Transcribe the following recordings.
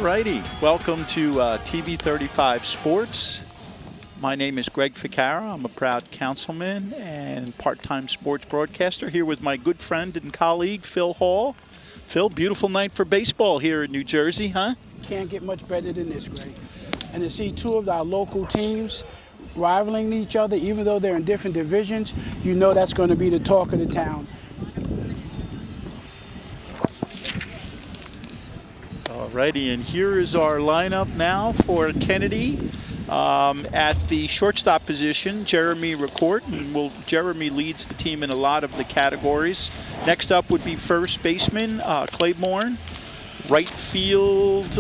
righty, welcome to TV 35 Sports. My name is Greg Ficara. I'm a proud councilman and part-time sports broadcaster here with my good friend and colleague, Phil Hall. Phil, beautiful night for baseball here in New Jersey, huh? Can't get much better than this, Greg. And to see two of our local teams rivaling each other, even though they're in different divisions, you know that's going to be the talk of the town. Alrighty, and here is our lineup now for Kennedy. At the shortstop position, Jeremy Ricord. Jeremy leads the team in a lot of the categories. Next up would be first baseman, Claiborne. Right field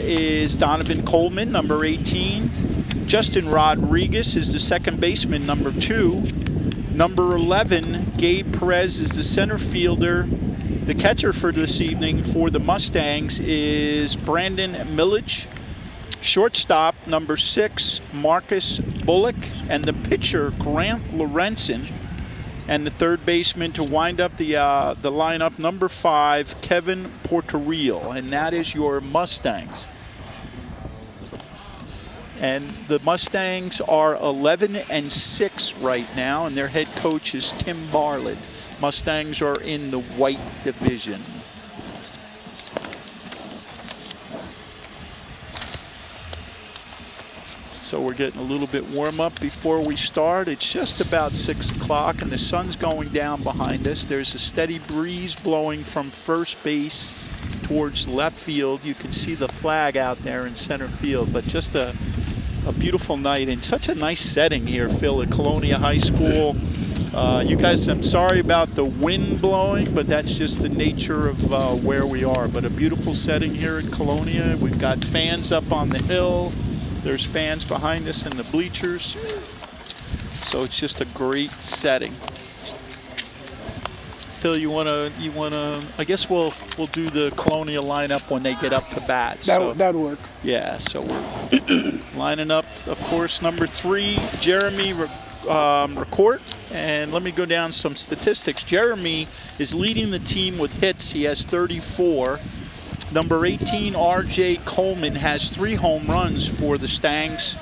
is Donovan Coleman, number 18. Justin Rodriguez is the second baseman, number 2. Number 11, Gabe Perez is the center fielder. The catcher for this evening for the Mustangs is Brandon Milledge. Shortstop, number 6, Marcus Bullock. And the pitcher, Grant Lorenzen. And the third baseman to wind up the lineup, number 5, Kevin Porterreal. And that is your Mustangs. And the Mustangs are 11-6 right now, and their head coach is Tim Bartlett. Mustangs are in the white division. So we're getting a little bit warm up before we start. It's just about 6 o'clock and the sun's going down behind us. There's a steady breeze blowing from first base towards left field. You can see the flag out there in center field, but just a beautiful night and such a nice setting here, Phil, at Colonia High School. You guys, I'm sorry about the wind blowing, but that's just the nature of where we are. But a beautiful setting here at Colonia. We've got fans up on the hill. There's fans behind us in the bleachers. So it's just a great setting. Phil, you wanna? I guess we'll do the Colonia lineup when they get up to bat. That'll work. Yeah. So we're lining up, of course. Number 3, Jeremy Ricord. And let me go down some statistics. Jeremy is leading the team with hits. He has 34. Number 18, R.J. Coleman, has 3 home runs for the Stangs.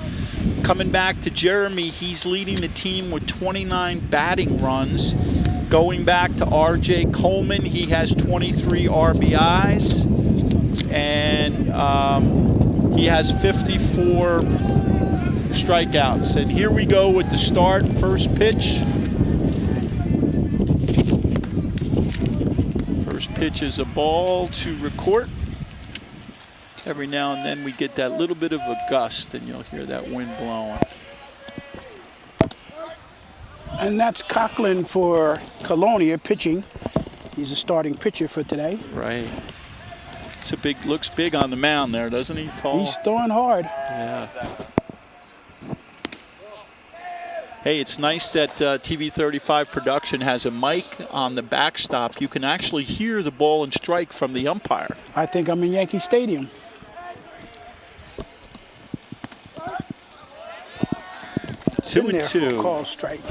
Coming back to Jeremy, he's leading the team with 29 batting runs. Going back to R.J. Coleman, he has 23 RBIs. And he has 54 strikeouts. And here we go with the start. First pitch. First pitch is a ball to Ricord. Every now and then we get that little bit of a gust and you'll hear that wind blowing. And that's Coughlin for Colonia pitching. He's a starting pitcher for today. Right. It's looks big on the mound there, doesn't he? Tall. He's throwing hard. Yeah. Hey, it's nice that TV 35 production has a mic on the backstop. You can actually hear the ball and strike from the umpire. I think I'm in Yankee Stadium. It's 2-2. For a call strike.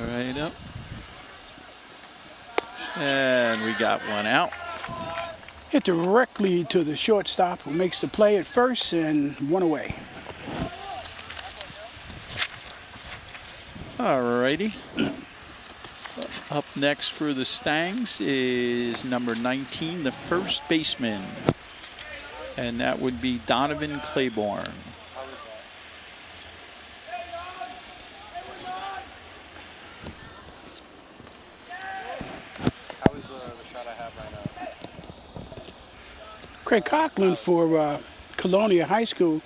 Right up. And we got one out. Hit directly to the shortstop, who makes the play at first and one away. All righty. Up next for the Stangs is number 19, the first baseman. And that would be Donovan Claiborne. Craig Coughlin for Colonia High School.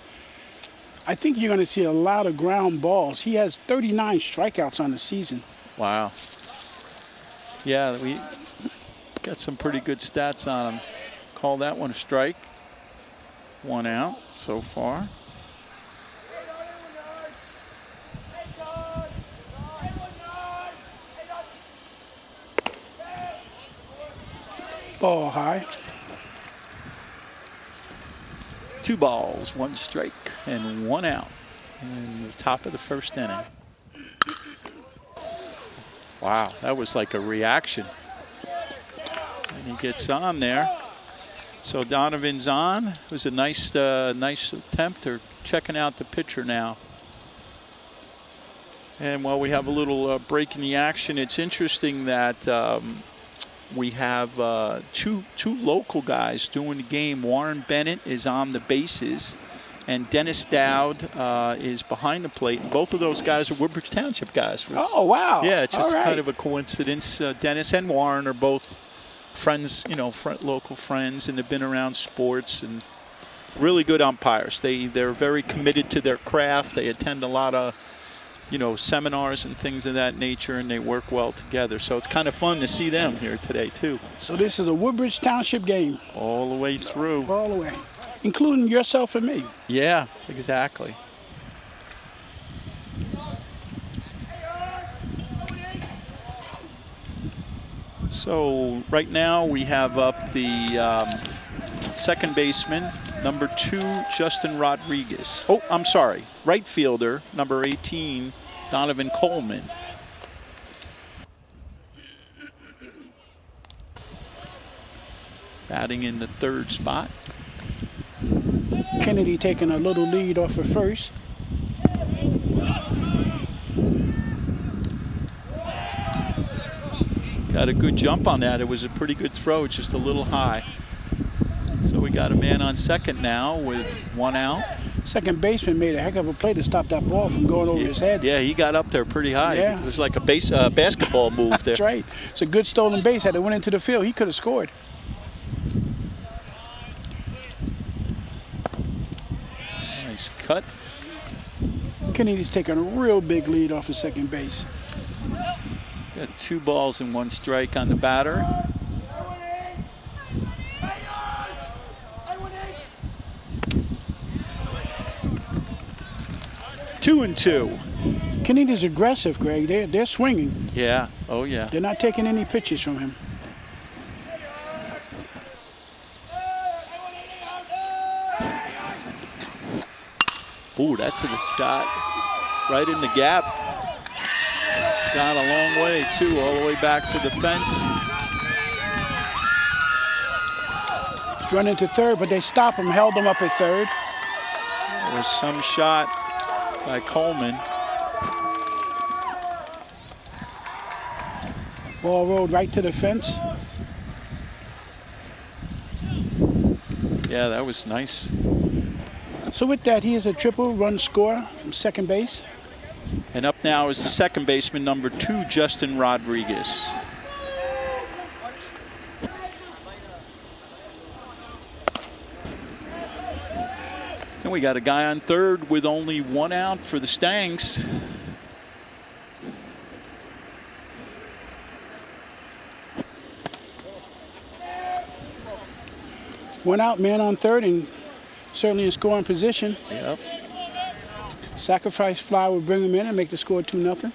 I think you're going to see a lot of ground balls. He has 39 strikeouts on the season. Wow. Yeah, we got some pretty good stats on him. Call that one a strike. One out so far. Ball high. 2 balls, 1 strike, and 1 out. in the top of the first inning. Wow, that was like a reaction. And he gets on there. So Donovan's on. It was a nice attempt. They're checking out the pitcher now. And while we have a little break in the action, it's interesting that we have two local guys doing the game. Warren Bennett is on the bases, and Dennis Dowd is behind the plate. And both of those guys are Woodbridge Township guys. Oh, wow. Yeah, it's just All right. kind of a coincidence. Dennis and Warren are both friends, local friends, and they've been around sports and really good umpires. They're very committed to their craft. They attend a lot of, seminars and things of that nature, and they work well together. So it's kind of fun to see them here today too. So this is a Woodbridge Township game. All the way through. All the way, including yourself and me. Yeah, exactly. So right now we have up the second baseman, number 2, Justin Rodriguez. Oh, I'm sorry, right fielder, number 18, Donovan Coleman. Batting in the third spot. Kennedy taking a little lead off of first. Got a good jump on that. It was a pretty good throw, just a little high. So we got a man on second now with 1 out. Second baseman made a heck of a play to stop that ball from going over his head. Yeah, he got up there pretty high. Yeah. It was like a basketball move there. That's right. It's a good stolen base. Had it went into the field, he could have scored. Nice cut. Kennedy's taking a real big lead off of second base. Got 2 balls and 1 strike on the batter. Two and 2. Kennedy's aggressive, Greg. They're swinging. Yeah. Oh, yeah. They're not taking any pitches from him. Ooh, that's a shot right in the gap. It's gone a long way, too, all the way back to the fence. He's running to third, but they stopped him, held him up at third. There was some shot by Coleman. Ball rolled right to the fence. Yeah, that was nice. So with that, he is a triple run scorer from second base. And up now is the second baseman, number 2, Justin Rodriguez. And we got a guy on third with only 1 out for the Stangs. One out, man on third, and certainly in scoring position. Yep. Sacrifice fly will bring him in and make the score 2-0.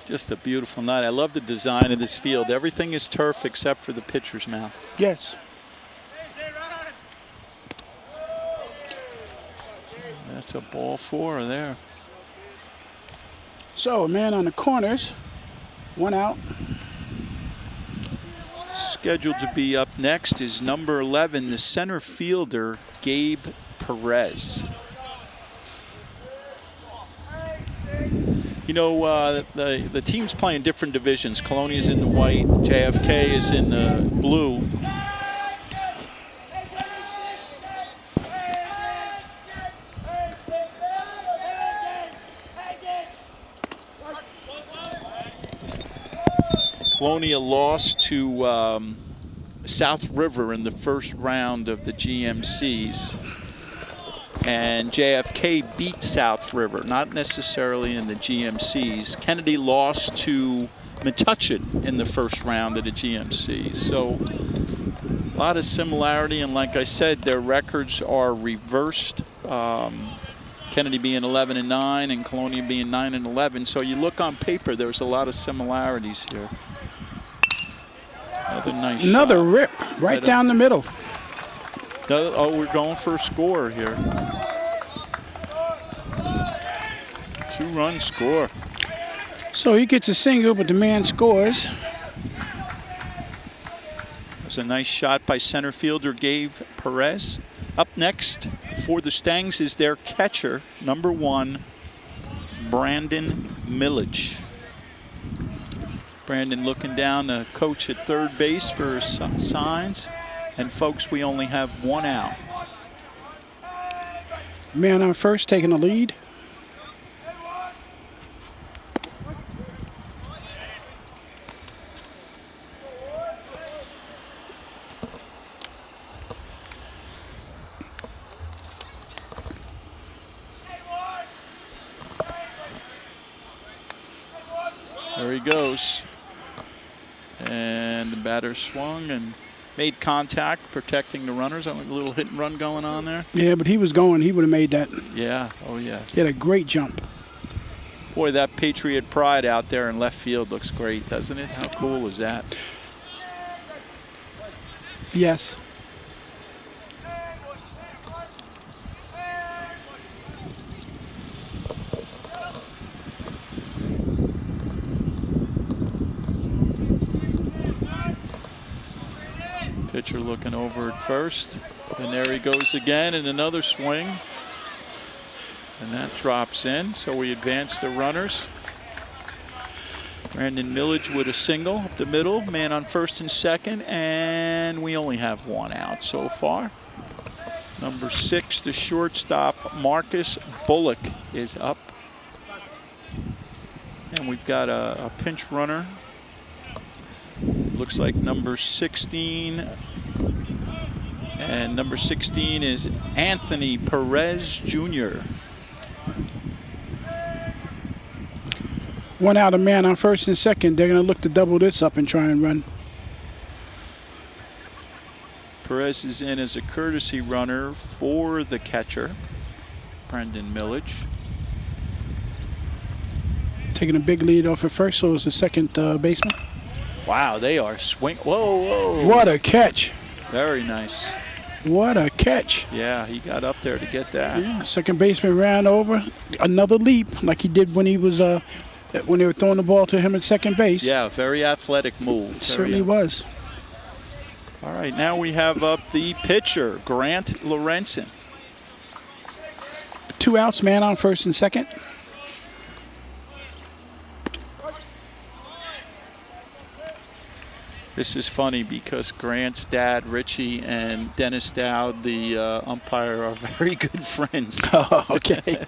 Just a beautiful night. I love the design of this field. Everything is turf except for the pitcher's mound. Yes. That's a ball 4 there. So a man on the corners, 1 out. Scheduled to be up next is number 11, the center fielder, Gabe Perez. You know, the teams play in different divisions. Colonia is in the white, JFK is in the blue. Colonia lost to South River in the first round of the GMCs. And JFK beat South River, not necessarily in the GMCs. Kennedy lost to Metuchen in the first round of the GMCs. So a lot of similarity, and like I said, their records are reversed. Kennedy being 11-9 and Colonia being 9-11. So you look on paper, there's a lot of similarities here. Another nice Another shot. rip right down the middle. Oh, we're going for a score here. 2-run score. So he gets a single, but the man scores. It was a nice shot by center fielder Gabe Perez. Up next for the Stangs is their catcher, number 1, Brandon Millage. Brandon looking down the coach at third base for signs. And folks, we only have 1 out. Man on first taking the lead. There he goes. And the batter swung and made contact, protecting the runners. A little hit and run going on there. Yeah, but he was going. He would have made that. Yeah, oh yeah. He had a great jump. Boy, that Patriot pride out there in left field looks great, doesn't it? How cool is that? Yes. Pitcher looking over at first. And there he goes again, and another swing. And that drops in, so we advance the runners. Brandon Millage with a single up the middle, man on first and second, and we only have 1 out so far. Number 6, the shortstop, Marcus Bullock, is up. And we've got a pinch runner. Looks like number 16. And number 16 is Anthony Perez Jr. 1 out, a man on first and second. They're going to look to double this up and try and run. Perez is in as a courtesy runner for the catcher, Brandon Millage. Taking a big lead off at first, so is the second baseman. Wow, they are swing. Whoa, whoa. What a catch. Very nice. What a catch. Yeah, he got up there to get that. Yeah, second baseman ran over. Another leap like he did when he was when they were throwing the ball to him at second base. Yeah, very athletic move. Certainly was. All right, now we have up the pitcher, Grant Lorenzen. 2 outs, man on first and second. This is funny because Grant's dad, Richie, and Dennis Dowd, the umpire, are very good friends. Oh, okay.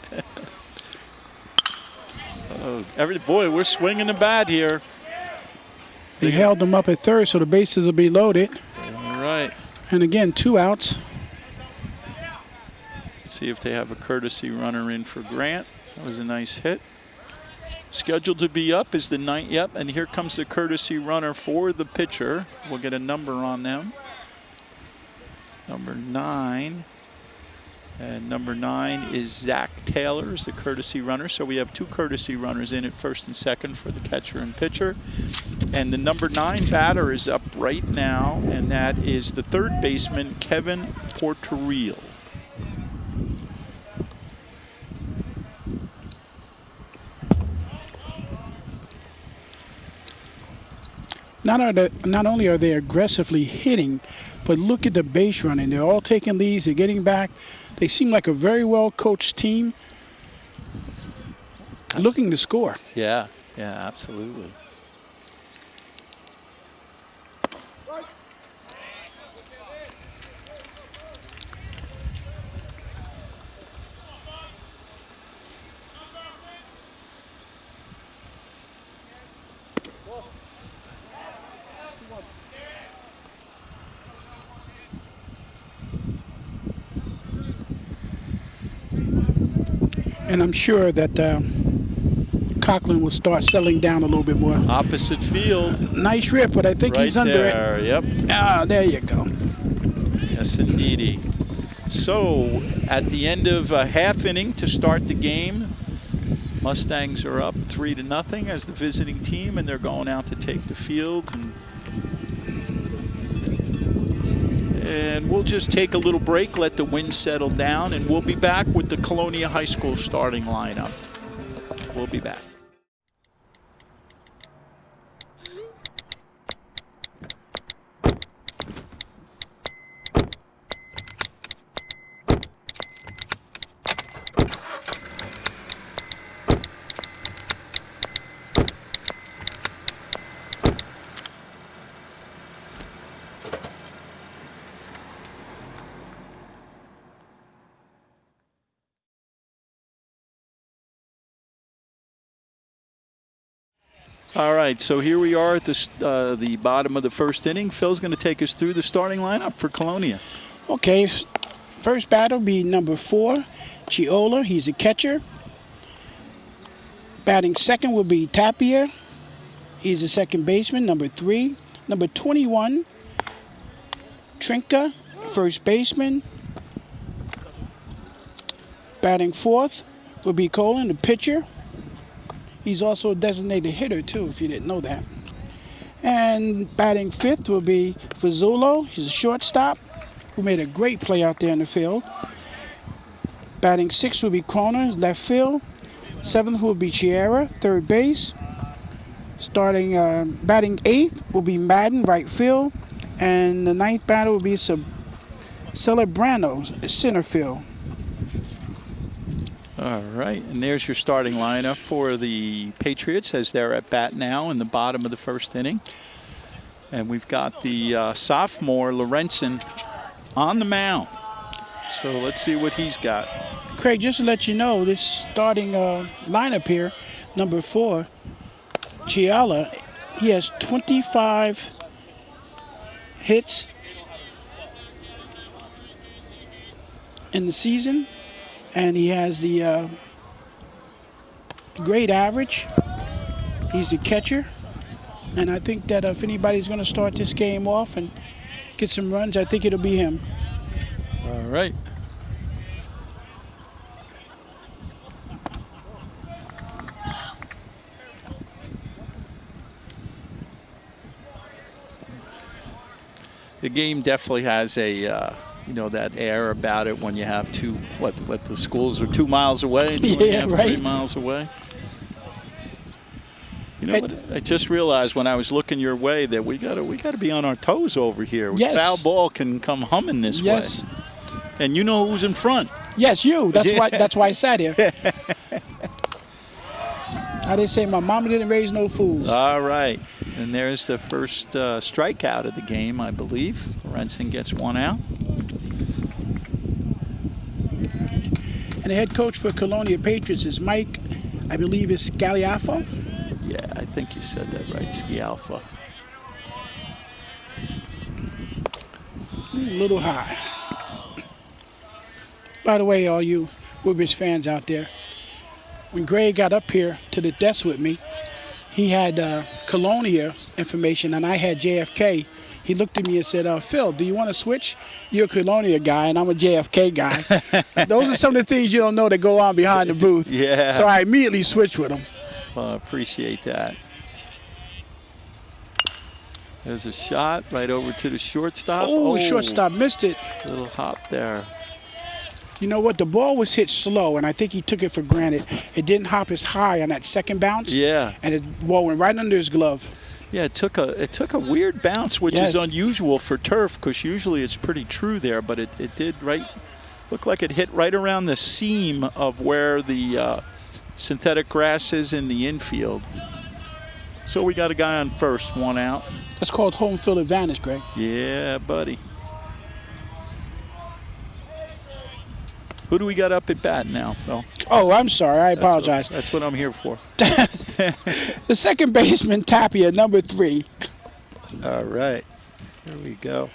Oh, boy, we're swinging the bat here. They held them up at third, so the bases will be loaded. All right. And again, 2 outs. Let's see if they have a courtesy runner in for Grant. That was a nice hit. Scheduled to be up is the 9th. Yep, and here comes the courtesy runner for the pitcher. We'll get a number on them. Number 9. And number 9 is Zach Taylor, is the courtesy runner. So we have 2 courtesy runners in at first and second for the catcher and pitcher. And the number 9 batter is up right now, and that is the third baseman, Kevin Porterreal. Not only are they aggressively hitting, but look at the base running. They're all taking leads. They're getting back. They seem like a very well-coached team looking to score. Yeah, absolutely. And I'm sure that Conklin will start settling down a little bit more. Opposite field. Nice rip, but I think Right he's under there. it. Yep. Ah, there you go. Yes, indeedy. So, at the end of a half inning to start the game, Mustangs are up 3-0 as the visiting team, and they're going out to take the field. And And we'll just take a little break, let the wind settle down, and we'll be back with the Colonia High School starting lineup. We'll be back. All right, so here we are at the bottom of the first inning. Phil's going to take us through the starting lineup for Colonia. Okay, first batter will be number 4, Chiola. He's a catcher. Batting second will be Tapia. He's a second baseman, number 3. Number 21, Trinka, first baseman. Batting fourth will be Colin, the pitcher. He's also a designated hitter, too, if you didn't know that. And batting fifth will be Fazzulo. He's a shortstop who made a great play out there in the field. Batting sixth will be Croner, left field. Seventh will be Chiara, third base. Batting eighth will be Madden, right field. And the ninth batter will be Celebrano, center field. All right, and there's your starting lineup for the Patriots as they're at bat now in the bottom of the first inning. And we've got the sophomore, Lorenzen, on the mound. So let's see what he's got. Craig, just to let you know, this starting lineup here, number 4, Chiala, he has 25 hits in the season. And he has the great average. He's a catcher. And I think that if anybody's going to start this game off and get some runs, I think it'll be him. All right. The game definitely has a that air about it when you have the schools are 2 miles away and yeah, right. 3 miles away. You know what? I just realized when I was looking your way that we gotta be on our toes over here. Yes. Foul ball can come humming this way. And you know who's in front. Yes, you. That's why I sat here. How they say, my mama didn't raise no fools. All right. And there's the first strikeout of the game, I believe. Lorenzen gets one out. And the head coach for Colonia Patriots is Mike, I believe it's Scagliafo. Yeah, I think you said that right, Scagliafo. A little high. By the way, all you Woodbridge fans out there, when Greg got up here to the desk with me, he had Colonia information and I had JFK. He looked at me and said, Phil, do you want to switch? You're a Colonia guy and I'm a JFK guy. Those are some of the things you don't know that go on behind the booth. Yeah. So I immediately switched with him. Well, I appreciate that. There's a shot right over to the shortstop. Oh, shortstop missed it. Little hop there. You know what? The ball was hit slow, and I think he took it for granted. It didn't hop as high on that second bounce. Yeah. And the ball went right under his glove. Yeah, it took a weird bounce, which is unusual for turf because usually it's pretty true there, but it did look like it hit right around the seam of where the synthetic grass is in the infield. So we got a guy on first, one out. That's called home field advantage, Greg. Yeah, buddy. Who do we got up at bat now, Phil? Oh, I'm sorry. I apologize. That's what I'm here for. The second baseman, Tapia, number 3. All right. Here we go.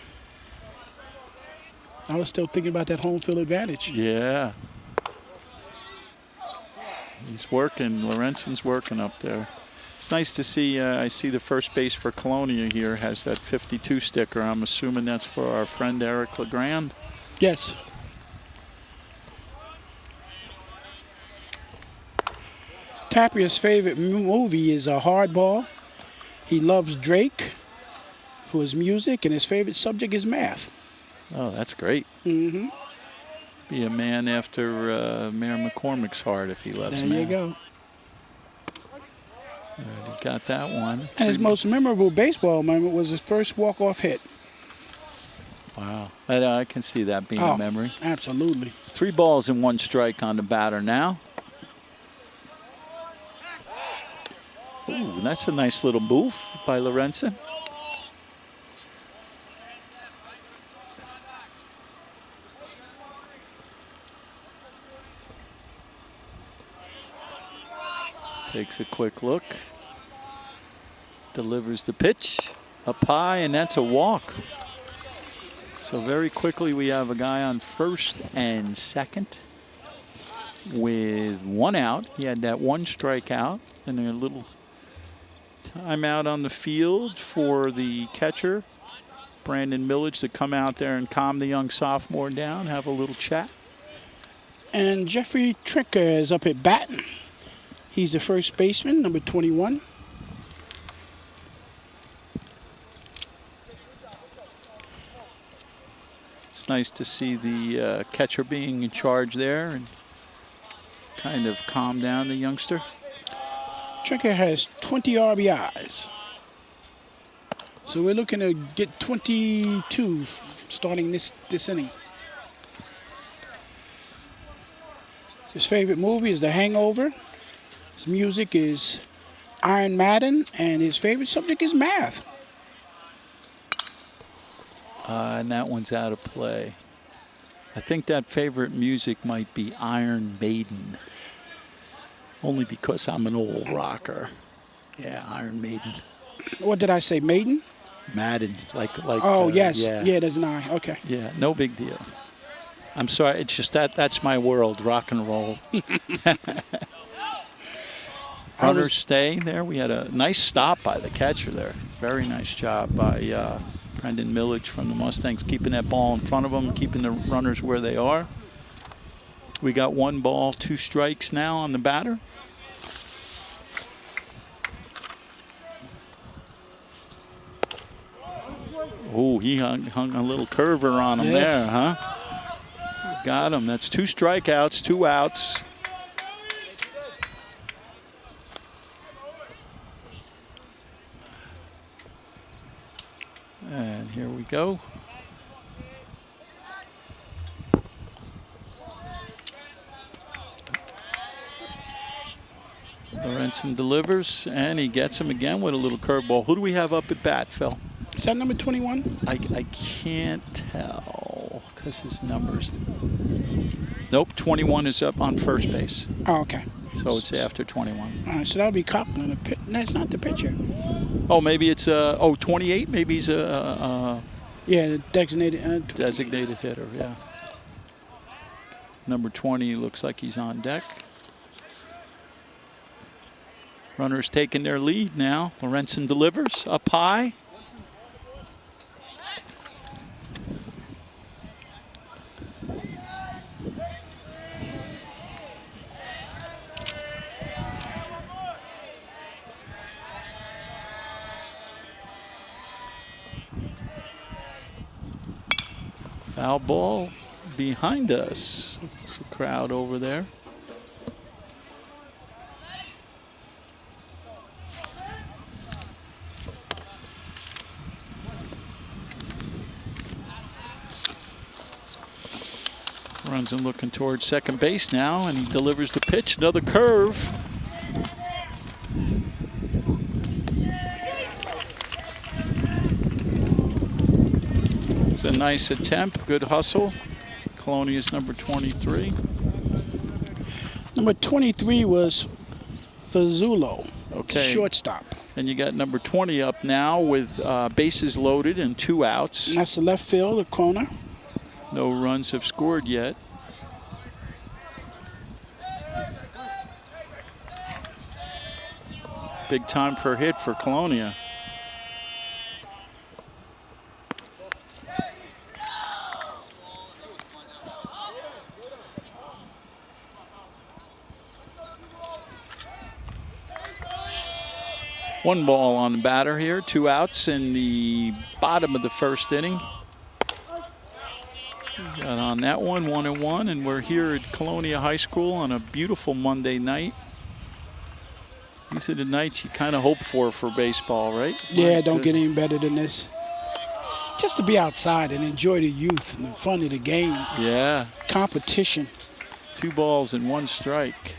I was still thinking about that home field advantage. Yeah. He's working. Lorenzen's working up there. It's nice to see. I see the first base for Colonia here has that 52 sticker. I'm assuming that's for our friend Eric LeGrand. Yes. Tapia's favorite movie is Hardball. He loves Drake for his music, and his favorite subject is math. Oh, that's great. Mm-hmm. Be a man after Mayor McCormick's heart if he loves There math. you go. He got that one. And his most memorable baseball moment was his first walk-off hit. Wow. I can see that being a memory. Absolutely. 3 balls and 1 strike on the batter now. Ooh, that's a nice little move by Lorenzen. Takes a quick look. Delivers the pitch up high, and that's a walk. So very quickly we have a guy on first and second with 1 out. He had that 1 strikeout and a little timeout on the field for the catcher, Brandon Millage, to come out there and calm the young sophomore down, have a little chat. And Jeffrey Trinker is up at bat. He's the first baseman, number 21. It's nice to see the catcher being in charge there and kind of calm down the youngster. Trinker has 20 RBIs. So we're looking to get 22 starting this inning. His favorite movie is The Hangover. His music is Iron Maiden, and his favorite subject is math. And that one's out of play. I think that favorite music might be Iron Maiden. Only because I'm an old rocker. Yeah, Iron Maiden. What did I say, Maiden? Madden, like. Oh, yes. Yeah, there's an I. Okay. Yeah, no big deal. I'm sorry, it's just that's my world, rock and roll. Runners stay there. We had a nice stop by the catcher there. Very nice job by Brendan Millage from the Mustangs, keeping that ball in front of them, keeping the runners where they are. We got 1 ball, 2 strikes now on the batter. Oh, he hung a little curver on him there, huh? Got him. That's 2 strikeouts, 2 outs. And here we go. Lorenzen delivers, and he gets him again with a little curveball. Who do we have up at bat, Phil? Is that number 21? I can't tell because his numbers. Nope, 21 is up on first base. Oh, okay. So it's after 21. All right, so that'll be Copeland. No, it's not the pitcher. Oh, maybe it's 28. Maybe he's a the designated. Designated hitter, yeah. Number 20 looks like he's on deck. Runners taking their lead now. Lorenzen delivers up high. Foul ball behind us. There's a crowd over there. Runs and looking towards second base now, and he delivers the pitch. Another curve. It's a nice attempt. Good hustle. Colonia's number 23. Number 23 was Fazzulo, Okay. shortstop. And you got number 20 up now with bases loaded and 2 outs. And that's the left field, the corner. No runs have scored yet. Big time for a hit for Colonia. One ball on the batter here, 2 outs in the bottom of the first inning. Got on that one, 1-1, and we're here at Colonia High School on a beautiful Monday night. These are the nights you kind of hope for baseball, right? Yeah, don't get any better than this. Just to be outside and enjoy the youth and the fun of the game. Yeah. Competition. 2 balls and 1 strike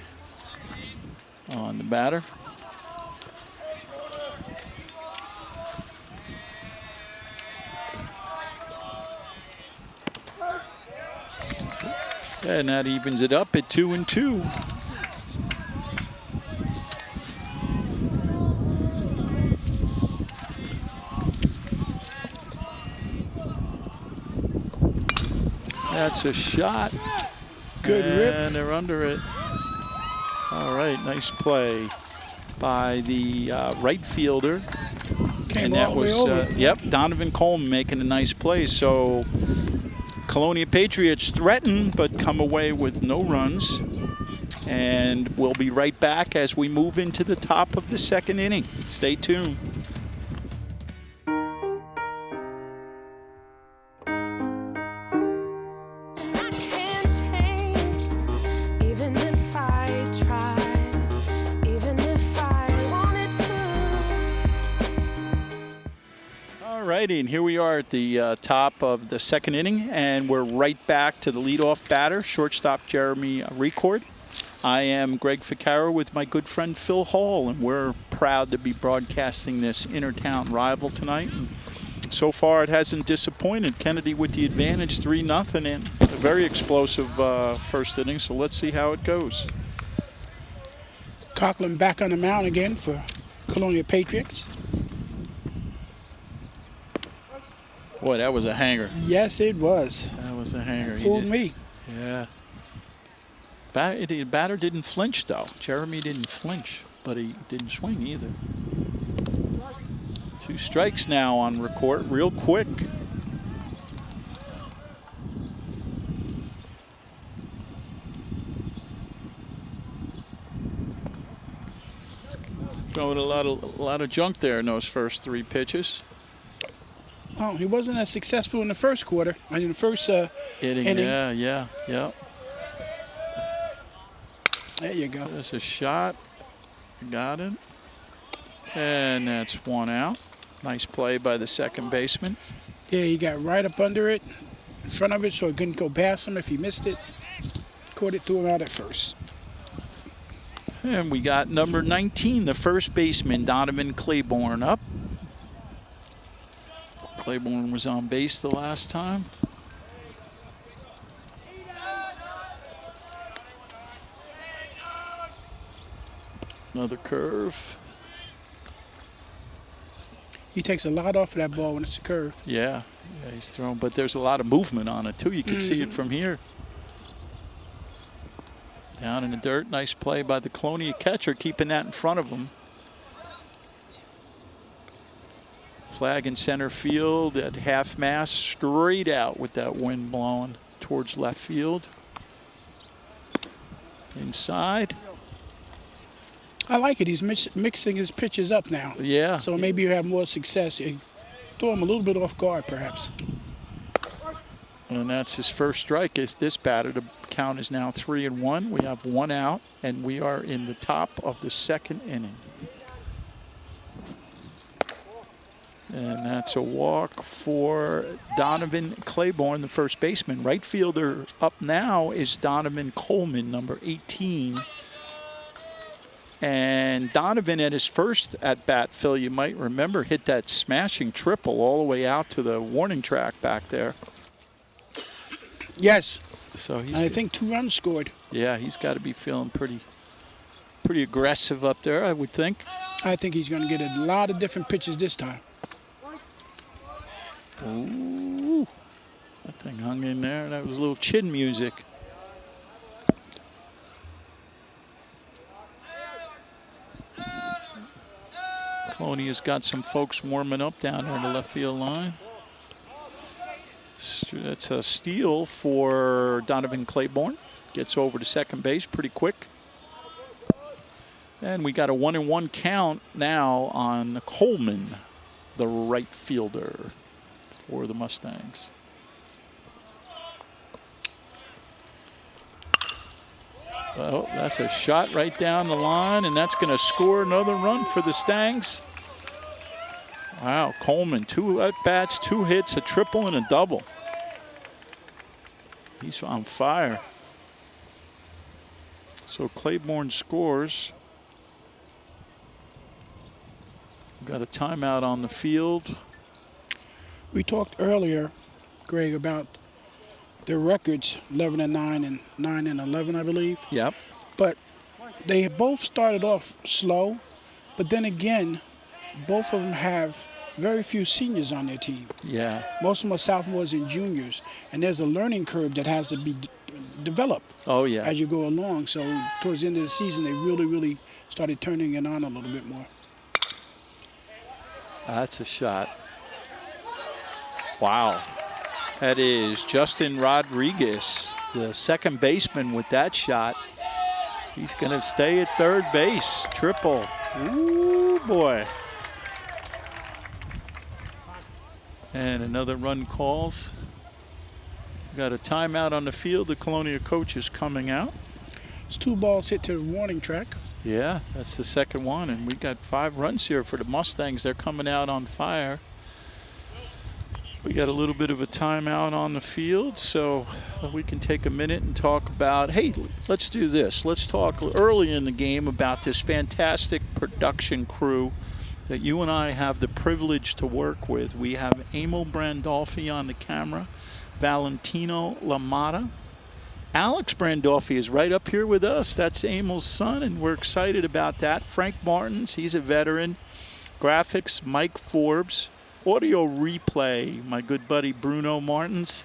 on the batter. And that evens it up at 2-2. That's a shot. Good rip. And they're under it. All right, nice play by the right fielder. Came and that all the way was, over. yep, Donovan Coleman making a nice play. So Colonia Patriots threaten, but come away with no runs. And we'll be right back as we move into the top of the 2nd inning. Stay tuned. Alrighty, and here we are at the top of the 2nd inning, and we're right back to the leadoff batter, shortstop Jeremy Record. I am Greg Ficarra with my good friend Phil Hall, and we're proud to be broadcasting this intertown rival tonight. And so far, it hasn't disappointed. Kennedy with the advantage, 3-0, and a very explosive 1st inning. So let's see how it goes. Conklin back on the mound again for Colonia Patriots. Boy, that was a hanger. Yes, it was. That was a hanger. Fooled me. Yeah. The batter didn't flinch, though. Jeremy didn't flinch, but he didn't swing either. 2 strikes now on Record, real quick. Throwing a lot of junk there in those first 3 pitches. Oh, he wasn't as successful in the first quarter. I mean, in the first inning. Yeah. There you go. There's a shot. Got it. And that's 1 out. Nice play by the second baseman. Yeah, he got right up under it, in front of it, so it couldn't go past him if he missed it. Caught it, threw him out at first. And we got number 19, the first baseman, Donovan Claiborne, up. Claiborne was on base the last time. Another curve. He takes a lot off of that ball when it's a curve. Yeah, he's thrown, but there's a lot of movement on it too. You can see it from here. Down in the dirt, nice play by the Colonia catcher, keeping that in front of him. Flag in center field at half mast, straight out with that wind blowing towards left field. Inside. I like it. He's mixing his pitches up now. Yeah. So maybe you have more success. Throw him a little bit off guard, perhaps. And that's his first strike. Is this batter? The count is now 3-1. We have 1 out, and we are in the top of the 2nd inning. And that's a walk for Donovan Claiborne, the first baseman. Right fielder up now is Donovan Coleman, number 18. And Donovan at his first at-bat, Phil, you might remember, hit that smashing triple all the way out to the warning track back there. Yes. So I think 2 runs scored. Yeah, he's got to be feeling pretty aggressive up there, I would think. I think he's going to get a lot of different pitches this time. Ooh, that thing hung in there. That was a little chin music. Colonia's got some folks warming up down there in the left field line. That's a steal for Donovan Claiborne. Gets over to second base pretty quick. And we got a 1-1 count now on Coleman, the right fielder for the Mustangs. Well, that's a shot right down the line, and that's going to score another run for the Stangs. Wow, Coleman, 2 at-bats, 2 hits, a triple and a double. He's on fire. So Claiborne scores. We've got a timeout on the field. We talked earlier, Greg, about their records, 11-9 and 9-11, I believe. Yep. But they both started off slow, but then again, both of them have very few seniors on their team. Yeah. Most of them are sophomores and juniors, and there's a learning curve that has to be developed Oh, yeah. as you go along. So towards the end of the season, they really started turning it on a little bit more. That's a shot. Wow. That is Justin Rodriguez, the second baseman with that shot. He's going to stay at third base. Triple. Ooh, boy. And another run calls. We've got a timeout on the field. The Colonia coach is coming out. It's 2 balls hit to the warning track. Yeah, that's the second one. And we got 5 runs here for the Mustangs. They're coming out on fire. We got a little bit of a timeout on the field, so we can take a minute and talk about, hey, let's do this. Let's talk early in the game about this fantastic production crew that you and I have the privilege to work with. We have Emil Brandolfi on the camera, Valentino Lamata. Alex Brandolfi is right up here with us. That's Emil's son, and we're excited about that. Frank Martins, he's a veteran. Graphics, Mike Forbes. Audio replay, my good buddy Bruno Martins.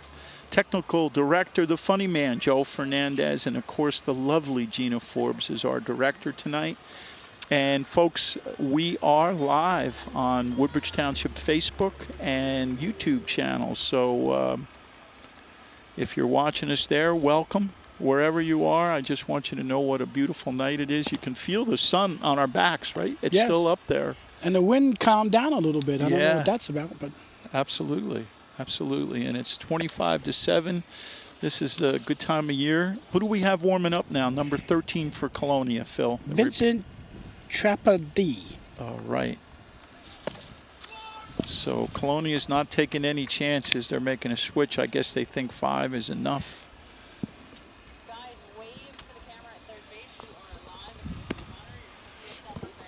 Technical director, the funny man, Joe Fernandez. And, of course, the lovely Gina Forbes is our director tonight. And, folks, we are live on Woodbridge Township Facebook and YouTube channels. So if you're watching us there, welcome. Wherever you are, I just want you to know what a beautiful night it is. You can feel the sun on our backs, right? It's Yes. still up there. And the wind calmed down a little bit. I don't know what that's about, but Absolutely. Absolutely. And it's 25-7. This is a good time of year. Who do we have warming up now? Number 13 for Colonia, Phil. Vincent Trapadi. All right. So Colonia is not taking any chances. They're making a switch. I guess they think 5 is enough. Guys, wave to the camera at third base. You are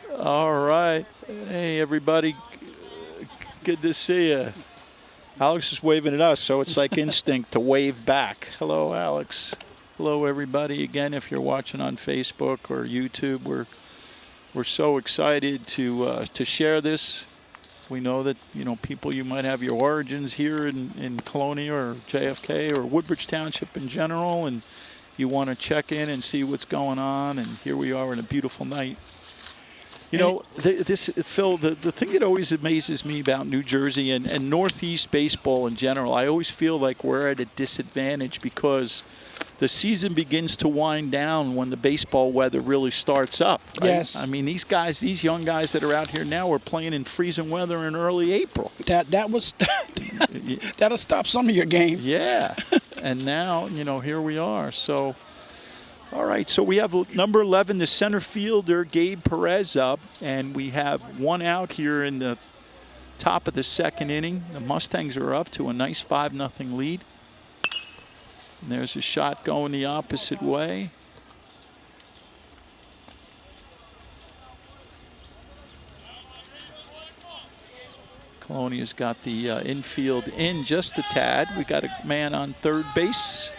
live. Connor, All right. Hey, everybody. Good to see you. Alex is waving at us, so it's like instinct to wave back. Hello, Alex. Hello, everybody. Again, if you're watching on Facebook or YouTube, we're so excited to share this. We know that, you know, people, you might have your origins here in Colonia or JFK or Woodbridge Township in general, and you want to check in and see what's going on. And here we are on a beautiful night. You know, Phil, the thing that always amazes me about New Jersey and Northeast baseball in general, I always feel like we're at a disadvantage because the season begins to wind down when the baseball weather really starts up. Right? Yes. I mean, these guys, these young guys that are out here now are playing in freezing weather in early April. That'll stop some of your games. Yeah. And now, you know, here we are. So, all right, so we have number 11, the center fielder, Gabe Perez, up, and we have 1 out here in the top of the second inning. The Mustangs are up to a nice 5-0 lead. And there's a shot going the opposite way. Colonia's got the infield in just a tad. We got a man on third base.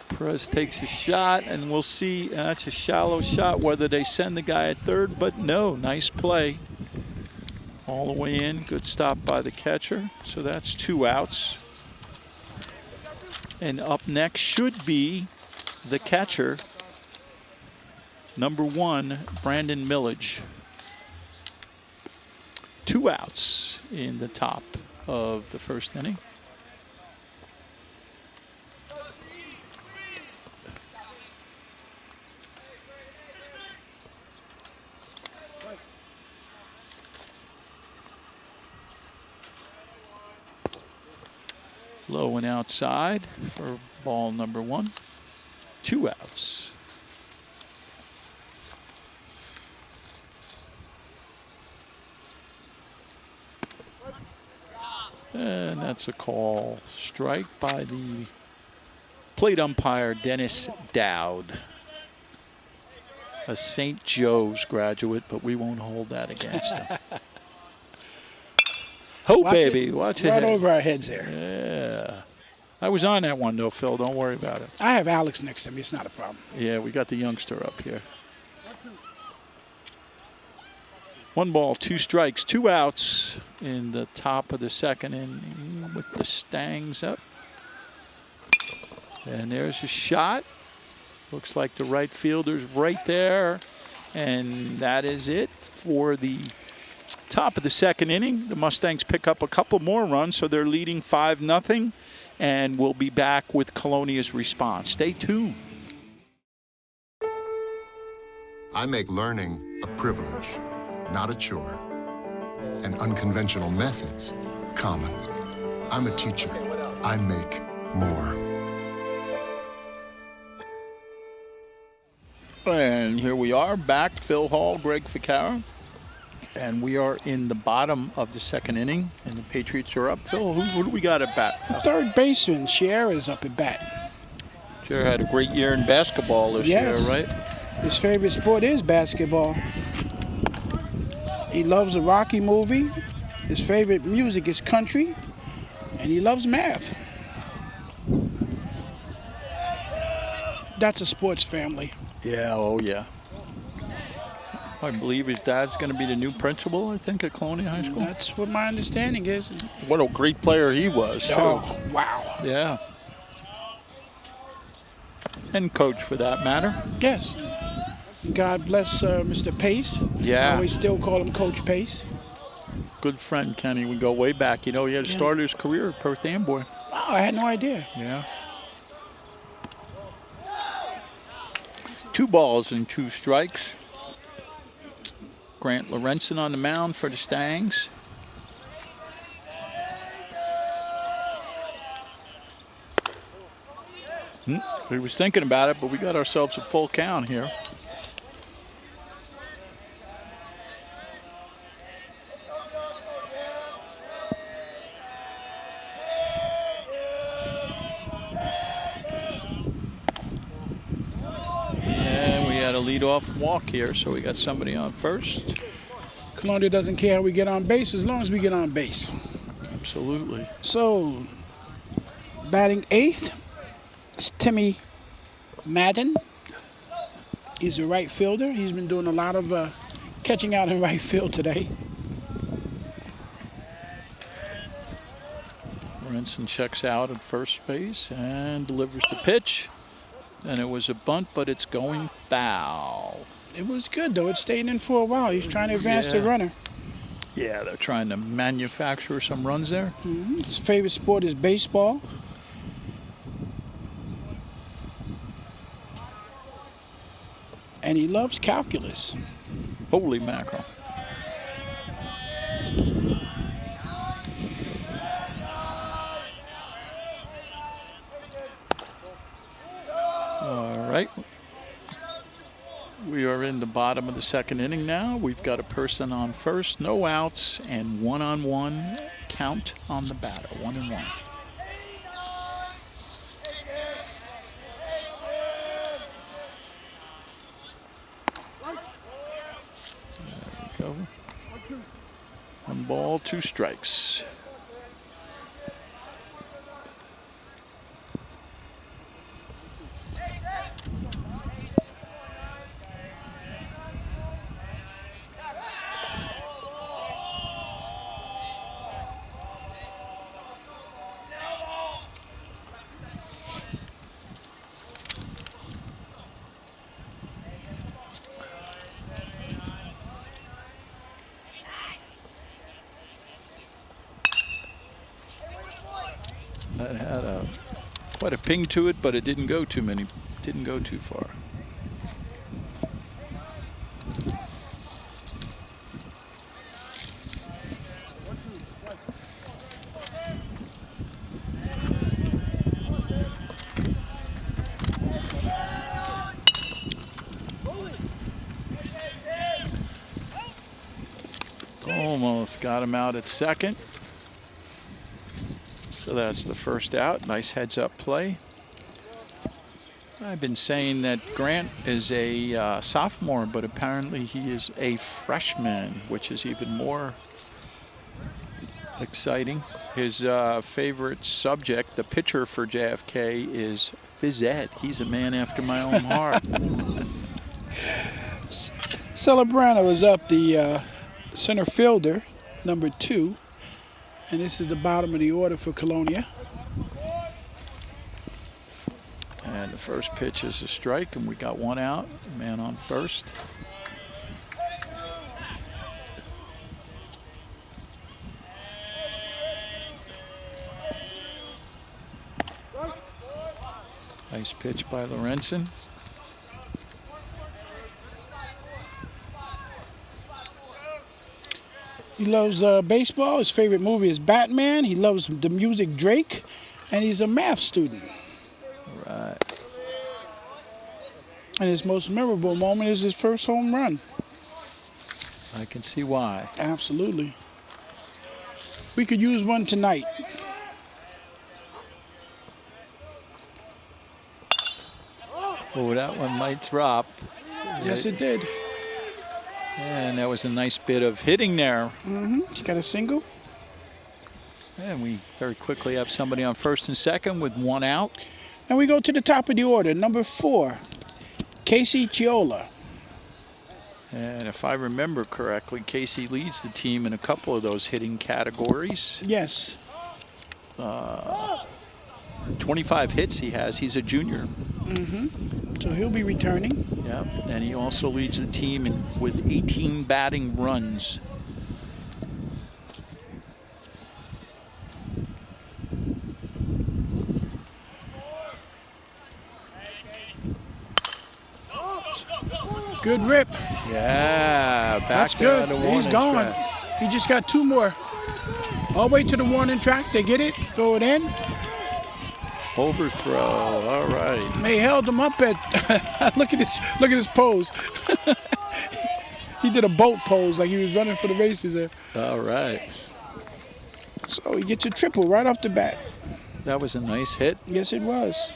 Perez takes a shot, and we'll see. That's a shallow shot, whether they send the guy at third, but no, nice play. All the way in, good stop by the catcher. So that's 2 outs. And up next should be the catcher, number 1, Brandon Millage. 2 outs in the top of the first inning. Low and outside for Ball number 1. 2 outs. And that's a call. Strike by the plate umpire, Dennis Dowd. A St. Joe's graduate, but we won't hold that against him. Oh, Watch baby, it. watch it. Right over our heads there. Yeah. I was on that one, though, Phil. Don't worry about it. I have Alex next to me. It's not a problem. Yeah, we got the youngster up here. 1 ball, 2 strikes, 2 outs in the top of the second inning with the Stangs up. And there's a shot. Looks like the right fielder's right there. And that is it for the top of the second inning. The Mustangs pick up a couple more runs, so they're leading 5-0. And we'll be back with Colonia's response. Stay tuned. I make learning a privilege, not a chore, and unconventional methods common. I'm a teacher. I make more. And here we are, back. Phil Hall, Greg Ficara. And we are in the bottom of the second inning, and the Patriots are up. Phil, who do we got at bat? Third baseman, Cher, is up at bat. Cher had a great year in basketball this year, right? His favorite sport is basketball. He loves a Rocky movie. His favorite music is country. And he loves math. That's a sports family. Yeah, oh yeah. I believe his dad's going to be the new principal, I think, at Colonia High School. That's what my understanding is. What a great player he was, too. Oh, wow. Yeah. And coach, for that matter. Yes. God bless Mr. Pace. Yeah. I always still call him Coach Pace. Good friend, Kenny. We go way back. You know, he had started his career at Perth Amboy. Oh, I had no idea. Yeah. 2 balls and 2 strikes. Grant Lorenzen on the mound for the Stangs. He was thinking about it, but we got ourselves a full count here. Lead-off walk here, so we got somebody on first. Colonia doesn't care how we get on base as long as we get on base. Absolutely. So, batting 8th is Timmy Madden. He's a right fielder. He's been doing a lot of catching out in right field today. Lorenzen checks out at first base and delivers the pitch. And it was a bunt, but it's going foul. It was good, though. It stayed in for a while. He's trying to advance the runner. Yeah, they're trying to manufacture some runs there. Mm-hmm. His favorite sport is baseball. And he loves calculus. Holy mackerel. All right. We are in the bottom of the second inning now. We've got a person on first, no outs, and 1-on-1 count on the batter. 1-1. There we go. 1 ball, 2 strikes. That had quite a ping to it, but it didn't go too far. Almost got him out at second. So that's the first out. Nice heads-up play. I've been saying that Grant is a sophomore, but apparently he is a freshman, which is even more exciting. His favorite subject, the pitcher for JFK, is phys ed. He's a man after my own heart. Celebrano is up, the center fielder, number 2. And this is the bottom of the order for Colonia. And the first pitch is a strike, and we got 1 out. Man on first. Nice pitch by Lorenzen. He loves baseball. His favorite movie is Batman. He loves the music Drake, and he's a math student. Right. And his most memorable moment is his first home run. I can see why. Absolutely. We could use one tonight. Oh, that one might drop. Yes, it did. And that was a nice bit of hitting there. He got a single. And we very quickly have somebody on first and second with 1 out. And we go to the top of the order, number 4, Casey Chiola. And if I remember correctly, Casey leads the team in a couple of those hitting categories. Yes. 25 hits he has. He's a junior. So he'll be returning. Yeah, and he also leads the team with 18 batting runs. Good rip. Yeah, back That's there on good. the He's warning gone. track. He just got 2 more. All the way to the warning track. They get it. Throw it in. Overthrow. All right. They held him up at. Look at his pose. He did a boat pose like he was running for the races there. All right. So he gets a triple right off the bat. That was a nice hit. Yes, it was.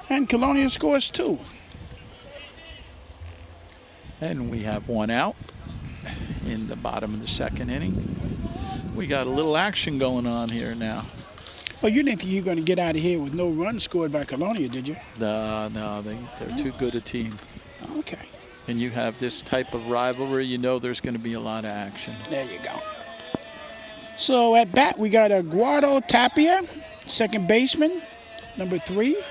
And Colonia scores 2. And we have 1 out in the bottom of the second inning. We got a little action going on here now. Well, you didn't think you were going to get out of here with no runs scored by Colonia, did you? No, they're too good a team. Okay. And you have this type of rivalry, you know there's going to be a lot of action. There you go. So at bat, we got Eduardo Tapia, second baseman, number 3.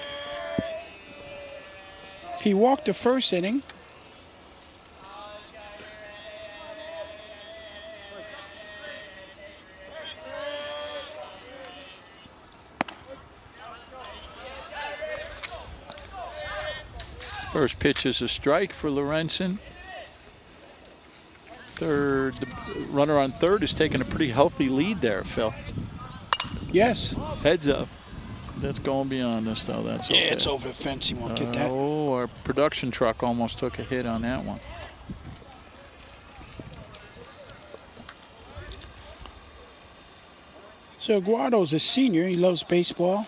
He walked the first inning. First pitch is a strike for Lorenzen. The runner on third is taking a pretty healthy lead there, Phil. Yes. Heads up. That's going beyond us, though. That's okay. Yeah, it's over the fence. He won't get that. Oh, our production truck almost took a hit on that one. So Eduardo's a senior. He loves baseball.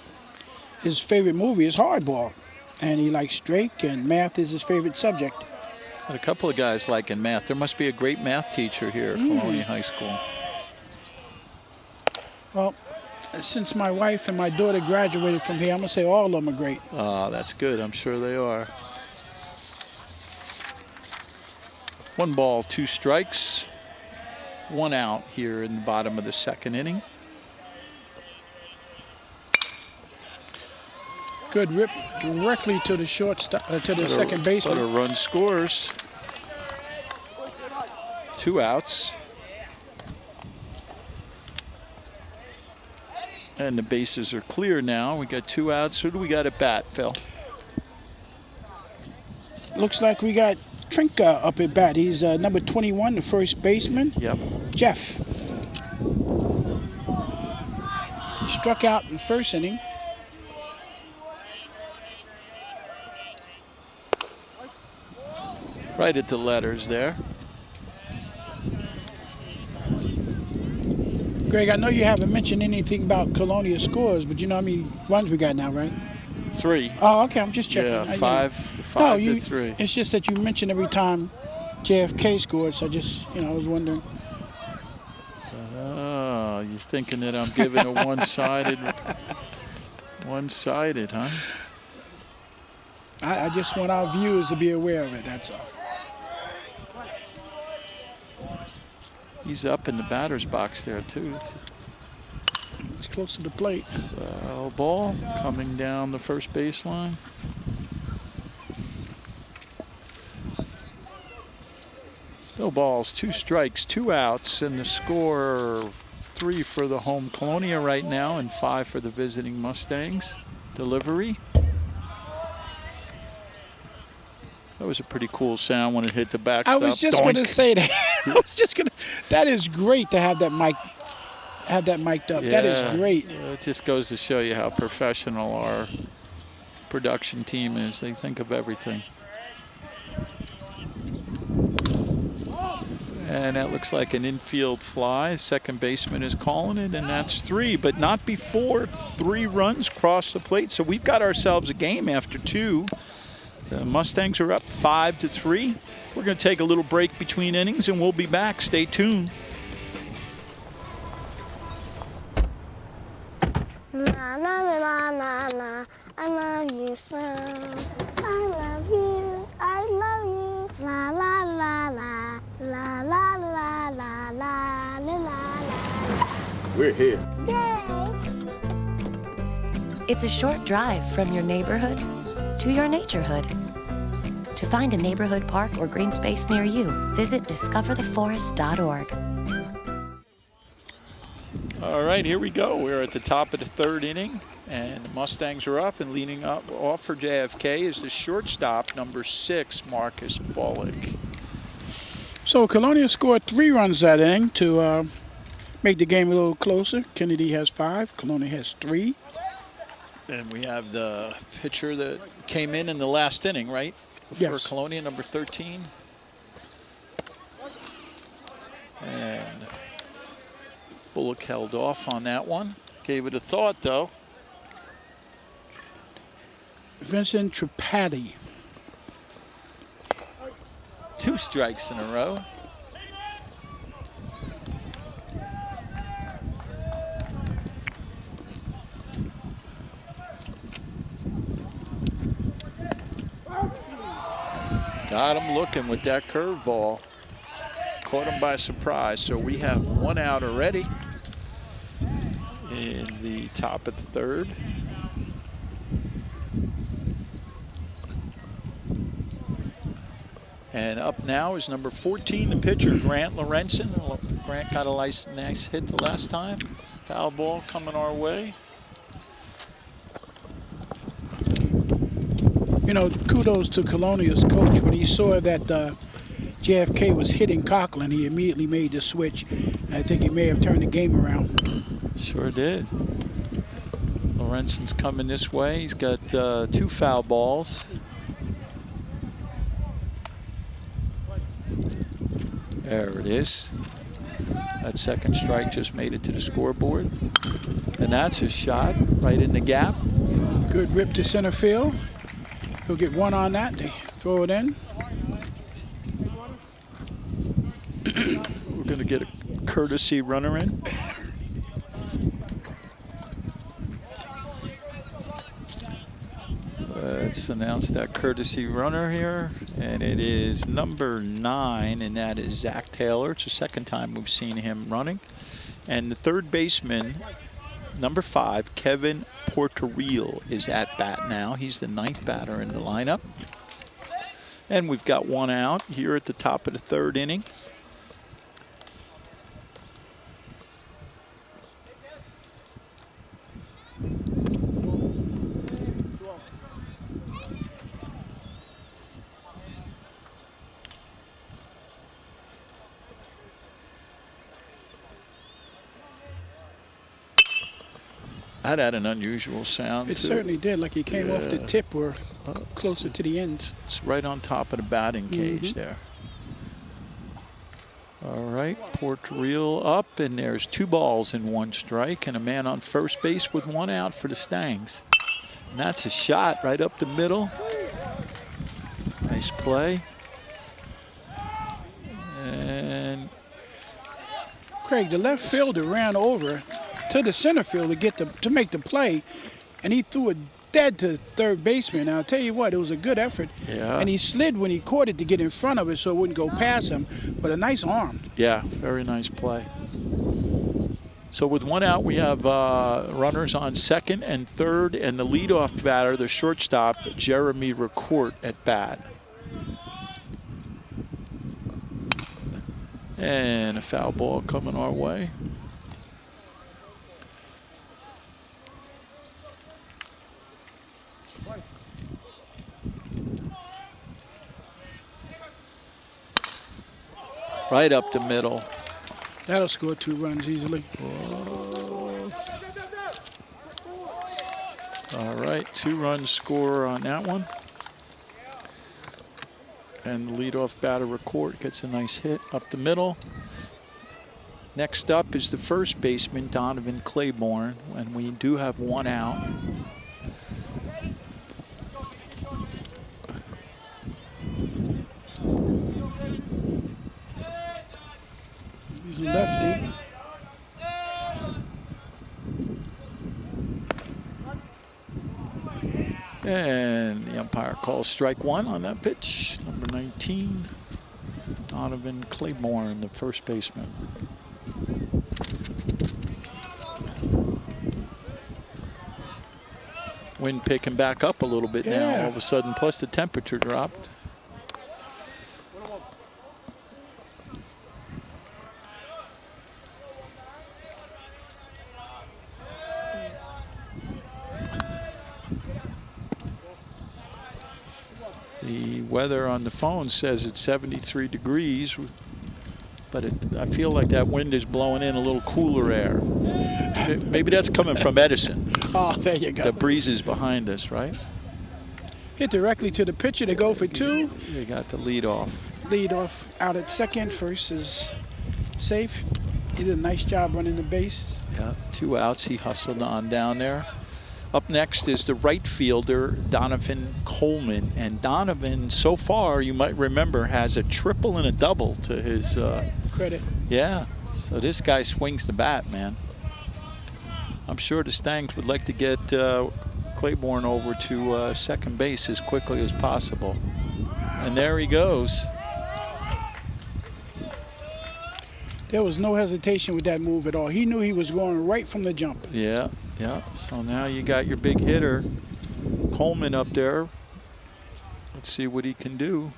His favorite movie is Hardball. And he likes Drake, and math is his favorite subject. Got a couple of guys liking math. There must be a great math teacher here at Colonia High School. Well, since my wife and my daughter graduated from here, I'm going to say all of them are great. Oh, that's good. I'm sure they are. 1 ball, 2 strikes. 1 out here in the bottom of the second inning. Good rip directly to the shortstop, to the second But a baseman. run scores. 2 outs. And the bases are clear now. We got 2 outs. Who do we got at bat, Phil? Looks like we got Trinka up at bat. He's number 21, the first baseman. Yep. Jeff. He struck out in the first inning. Right at the letters there. Greg, I know you haven't mentioned anything about Colonia scores, but you know how many runs we got now, right? 3. Oh, okay. I'm just checking. Yeah, You know. 5 to 3. It's just that you mentioned every time JFK scored, so I was wondering. Oh, you're thinking that I'm giving a one-sided, huh? I just want our viewers to be aware of it, that's all. He's up in the batter's box there, too. It's close to the plate. Foul ball coming down the first baseline. No balls, 2 strikes, 2 outs, and the score 3 for the home Colonia right now and 5 for the visiting Mustangs. Delivery. That was a pretty cool sound when it hit the backstop. I was just going to say that. That is great to have that mic'd up. Yeah, that is great. It just goes to show you how professional our production team is. They think of everything. And that looks like an infield fly. Second baseman is calling it, and that's 3, but not before 3 runs cross the plate. So we've got ourselves a game after 2. The Mustangs are up 5 to 3. We're going to take a little break between innings, and we'll be back. Stay tuned. Na na na na na, I love you so. I love you, I love you. La la la la, la la la la la la la. We're here. Yay! It's a short drive from your neighborhood to your naturehood. To find a neighborhood park or green space near you, visit discovertheforest.org. All right, here we go. We're at the top of the 3rd inning, and the Mustangs are up, and leading up off for JFK is the shortstop, number 6, Marcus Bullock. So Colonia scored 3 runs that inning to make the game a little closer. Kennedy has 5. Colonia has 3. And we have the pitcher that came in the last inning, right? Yes. For Colonia, number 13. And Bullock held off on that one. Gave it a thought, though. Vincent Tripathi. 2 strikes in a row. Got him looking with that curveball. Caught him by surprise. So we have 1 out already in the top of the 3rd. And up now is number 14, the pitcher, Grant Lorenzen. Grant got a nice hit the last time. Foul ball coming our way. You know, kudos to Colonia's coach. When he saw that JFK was hitting Coughlin, he immediately made the switch. I think he may have turned the game around. Sure did. Lorenzen's coming this way. He's got 2 foul balls. There it is. That second strike just made it to the scoreboard. And that's his shot right in the gap. Good rip to center field. He'll get 1 on that. They throw it in. We're going to get a courtesy runner in. Let's announce that courtesy runner here. And it is number 9, and that is Zach Taylor. It's the 2nd time we've seen him running. And the 3rd baseman, number 5, Kevin Porterreal, is at bat now. He's the 9th batter in the lineup. And we've got 1 out here at the top of the 3rd inning. That had an unusual sound. It certainly did, like he came off the tip or closer to the ends. It's right on top of the batting cage there. All right, Porterreal up, and there's 2 balls and 1 strike, and a man on first base with 1 out for the Stangs. And that's a shot right up the middle. Nice play. And Craig, the left fielder ran over to the center field to make the play, and he threw it dead to third baseman. And I'll tell you what, it was a good effort. yeah. And he slid when he caught it to get in front of it so it wouldn't go past him, but a nice arm. Yeah, very nice play. So with 1 out, we have runners on second and third, and the leadoff batter, the shortstop, Jeremy Ricourt at bat. And a foul ball coming our way. Right up the middle. That'll score 2 runs easily. All right, 2-run score on that one. And the leadoff batter, Ricourt, gets a nice hit up the middle. Next up is the first baseman, Donovan Claiborne, and we do have 1 out. He's a lefty. And the umpire calls strike 1 on that pitch. Number 19, Donovan Claiborne, the first baseman. Wind picking back up a little bit now, all of a sudden, plus the temperature dropped. The weather on the phone says it's 73 degrees, but I feel like that wind is blowing in a little cooler air. Maybe that's coming from Edison. Oh, there you go. The breeze is behind us, right? Hit directly to the pitcher to go for 2. They got the lead off. Lead off out at second. First is safe. He did a nice job running the bases. Yeah, 2 outs. He hustled on down there. Up next is the right fielder, Donovan Coleman. And Donovan, so far, you might remember, has a triple and a double to his credit. Yeah, so this guy swings the bat, man. I'm sure the Stangs would like to get Claiborne over to second base as quickly as possible. And there he goes. There was no hesitation with that move at all. He knew he was going right from the jump. Yeah, yeah. So now you got your big hitter, Coleman, up there. Let's see what he can do.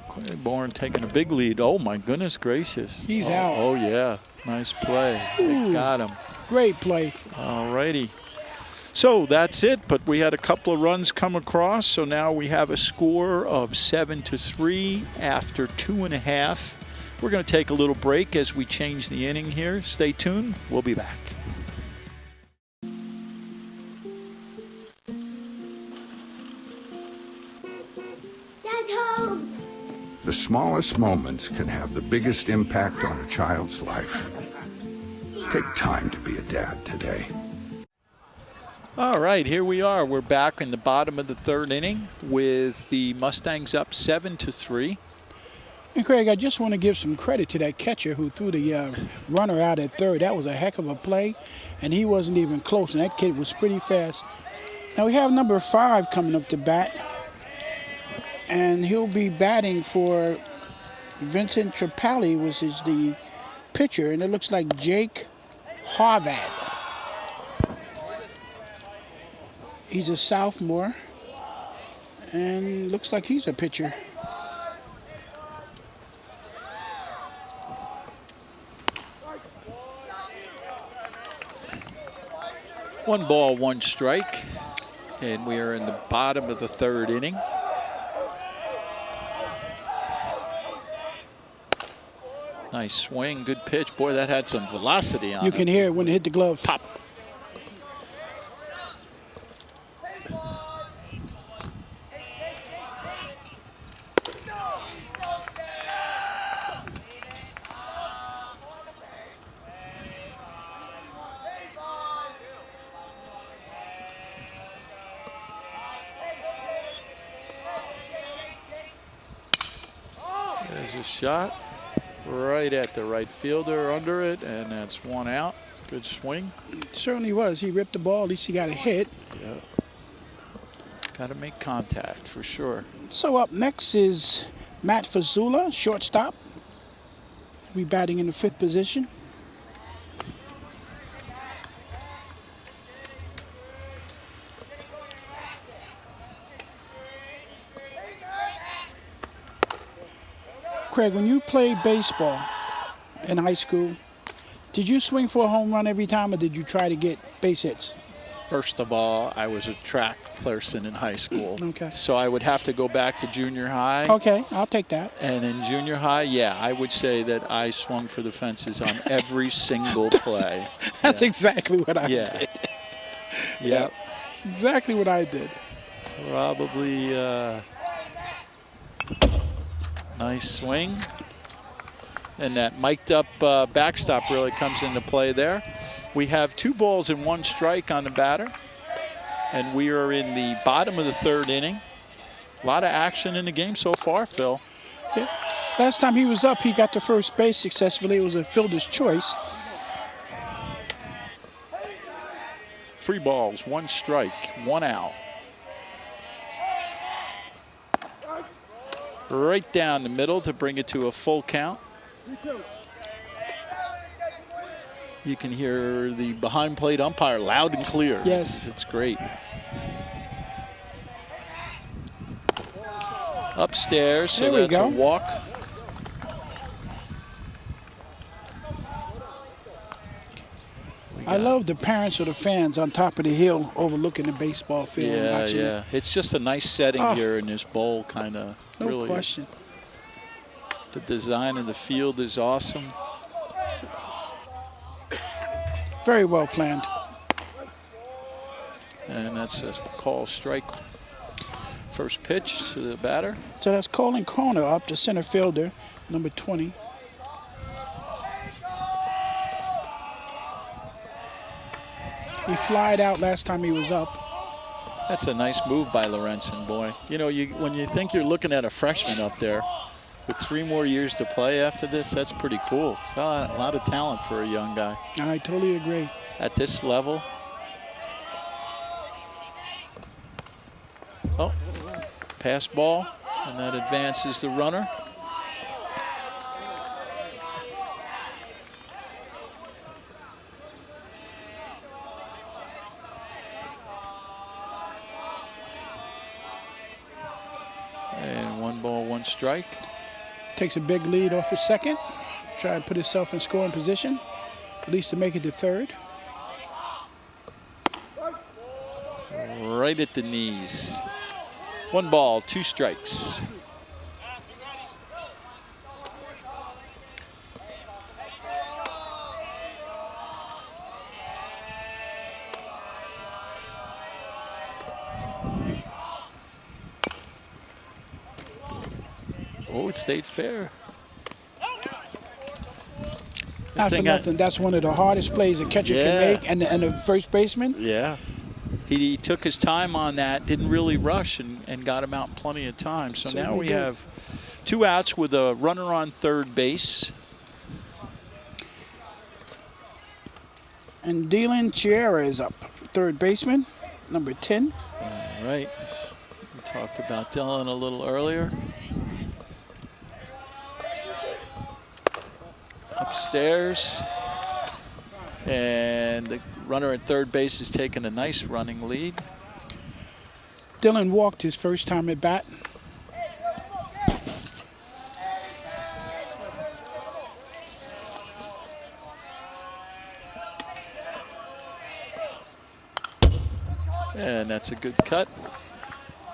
Claiborne taking a big lead. Oh, my goodness gracious. He's out. Oh, yeah. Nice play. They got him. Great play. All righty. So that's it, but we had a couple of runs come across, so now we have a score of 7-3 after 2.5. We're going to take a little break as we change the inning here. Stay tuned. We'll be back. Dad's home. The smallest moments can have the biggest impact on a child's life. Take time to be a dad today. All right, here we are. We're back in the bottom of the 3rd inning with the Mustangs up 7-3. And Craig, I just want to give some credit to that catcher who threw the runner out at 3rd. That was a heck of a play, and he wasn't even close, and that kid was pretty fast. Now we have number 5 coming up to bat, and he'll be batting for Vincent Trapali, which is the pitcher, and it looks like Jake Harvat. He's a sophomore, and looks like he's a pitcher. One ball, one strike, and we are in the bottom of the 3rd inning. Nice swing, good pitch. Boy, that had some velocity on it. You can hear it when it hit the glove. Pop. There's a shot right at the right fielder under it, and that's one out. Good swing. Certainly was. He ripped the ball. At least he got a hit. Yeah. Got to make contact for sure. So up next is Matt Fazula, shortstop. He'll be batting in the 5th position. Craig, when you played baseball in high school, did you swing for a home run every time, or did you try to get base hits? First of all, I was a track person in high school. Okay. So I would have to go back to junior high. Okay, I'll take that. And in junior high, yeah, I would say that I swung for the fences on every single play. That's exactly what I Yeah. did. Yep. Exactly what I did. Probably nice swing. And that mic'd up backstop really comes into play there. We have 2 balls and 1 strike on the batter. And we are in the bottom of the 3rd inning. A lot of action in the game so far, Phil. Yeah. Last time he was up, he got to first base successfully. It was a fielder's choice. 3 balls, 1 strike, 1 out. Right down the middle to bring it to a full count. You can hear the behind plate umpire loud and clear. Yes. It's great. Upstairs, so There we that's go. a walk. I love the parents or the fans on top of the hill overlooking the baseball field. Yeah, watching yeah. it. It's just a nice setting here in this bowl, kind of. No really. question. The design of the field is awesome. Very well planned. And that's a call strike. First pitch to the batter. So that's Colin Corner up, the center fielder, number 20. He flied out last time he was up. That's a nice move by Lorenzen, boy. You know, when you think you're looking at a freshman up there with 3 more years to play after this, that's pretty cool. It's a lot of talent for a young guy. I totally agree. At this level. Oh, pass ball, and that advances the runner. And 1 ball, 1 strike. Takes a big lead off his second. Try to put himself in scoring position, at least to make it to 3rd. Right at the knees. 1 ball, 2 strikes. Oh, it stayed fair. Not for nothing. That's one of the hardest plays a catcher can make, and the first baseman. Yeah. He took his time on that, didn't really rush, and got him out in plenty of time. So now we have 2 outs with a runner on 3rd base. And Dylan Chiera is up, 3rd baseman, number 10. All right. We talked about Dylan a little earlier. Upstairs. And the runner at 3rd base is taking a nice running lead. Dylan walked his first time at bat. And that's a good cut.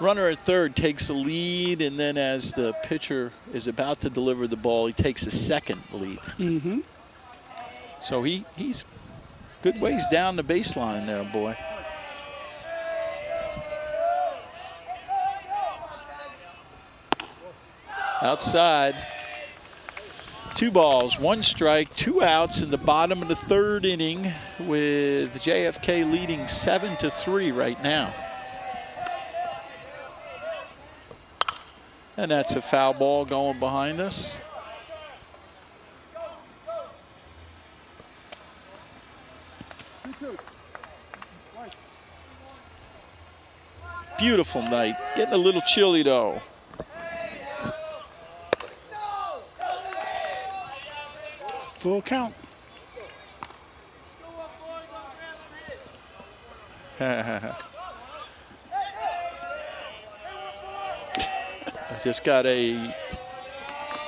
Runner at 3rd takes a lead, and then as the pitcher is about to deliver the ball, he takes a 2nd lead. Mm-hmm. So he's good ways down the baseline there, boy. Outside. 2 balls, 1 strike, 2 outs in the bottom of the 3rd inning, with JFK leading 7-3 right now. And that's a foul ball going behind us. Beautiful night. Getting a little chilly, though. Full count. I just got a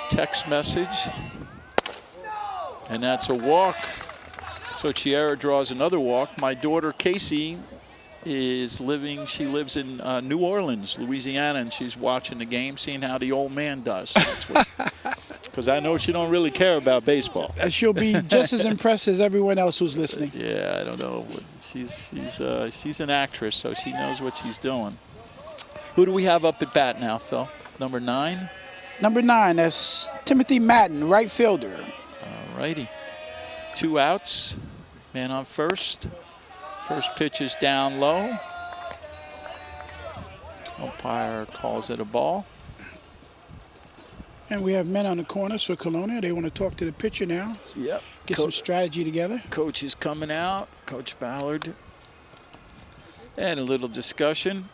text message, and that's a walk. So Chiara draws another walk. My daughter Casey she lives in New Orleans, Louisiana, and she's watching the game, seeing how the old man does. Because I know she don't really care about baseball. She'll be just as impressed as everyone else who's listening. Yeah, I don't know. She's an actress, so she knows what she's doing. Who do we have up at bat now, Phil? Number 9? Number 9, that's Timothy Madden, right fielder. All righty. 2 outs. Man on first. First pitch is down low. Umpire calls it a ball. And we have men on the corners for Colonia. They want to talk to the pitcher now. Yep. Get some strategy together. Coach is coming out. Coach Ballard. And a little discussion.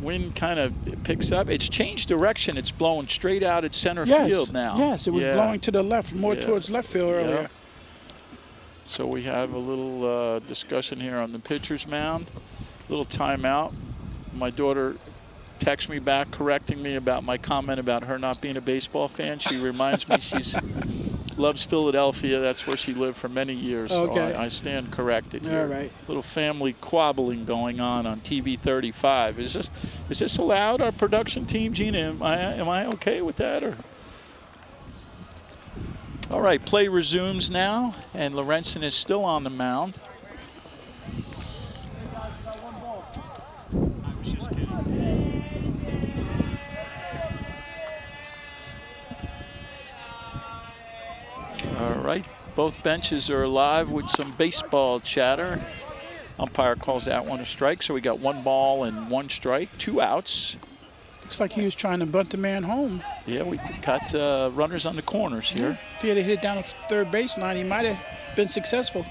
Wind kind of picks up. It's changed direction. It's blowing straight out at center field now. Yes, it was blowing to the left, more towards left field earlier. Yep. So we have a little discussion here on the pitcher's mound. Little timeout. My daughter texts me back correcting me about my comment about her not being a baseball fan. She reminds me she loves Philadelphia. That's where she lived for many years. Okay. So I stand corrected here. All right. Little family quabbling going on TV 35. Is this allowed, our production team, Gina? Am I okay with that? Or? All right, play resumes now, and Lorenzen is still on the mound. All right, both benches are alive with some baseball chatter. Umpire calls that one a strike, so we got 1 ball and 1 strike, 2 outs. Looks like he was trying to bunt the man home. Yeah, we got runners on the corners here. If he had hit it down the third baseline, he might have been successful.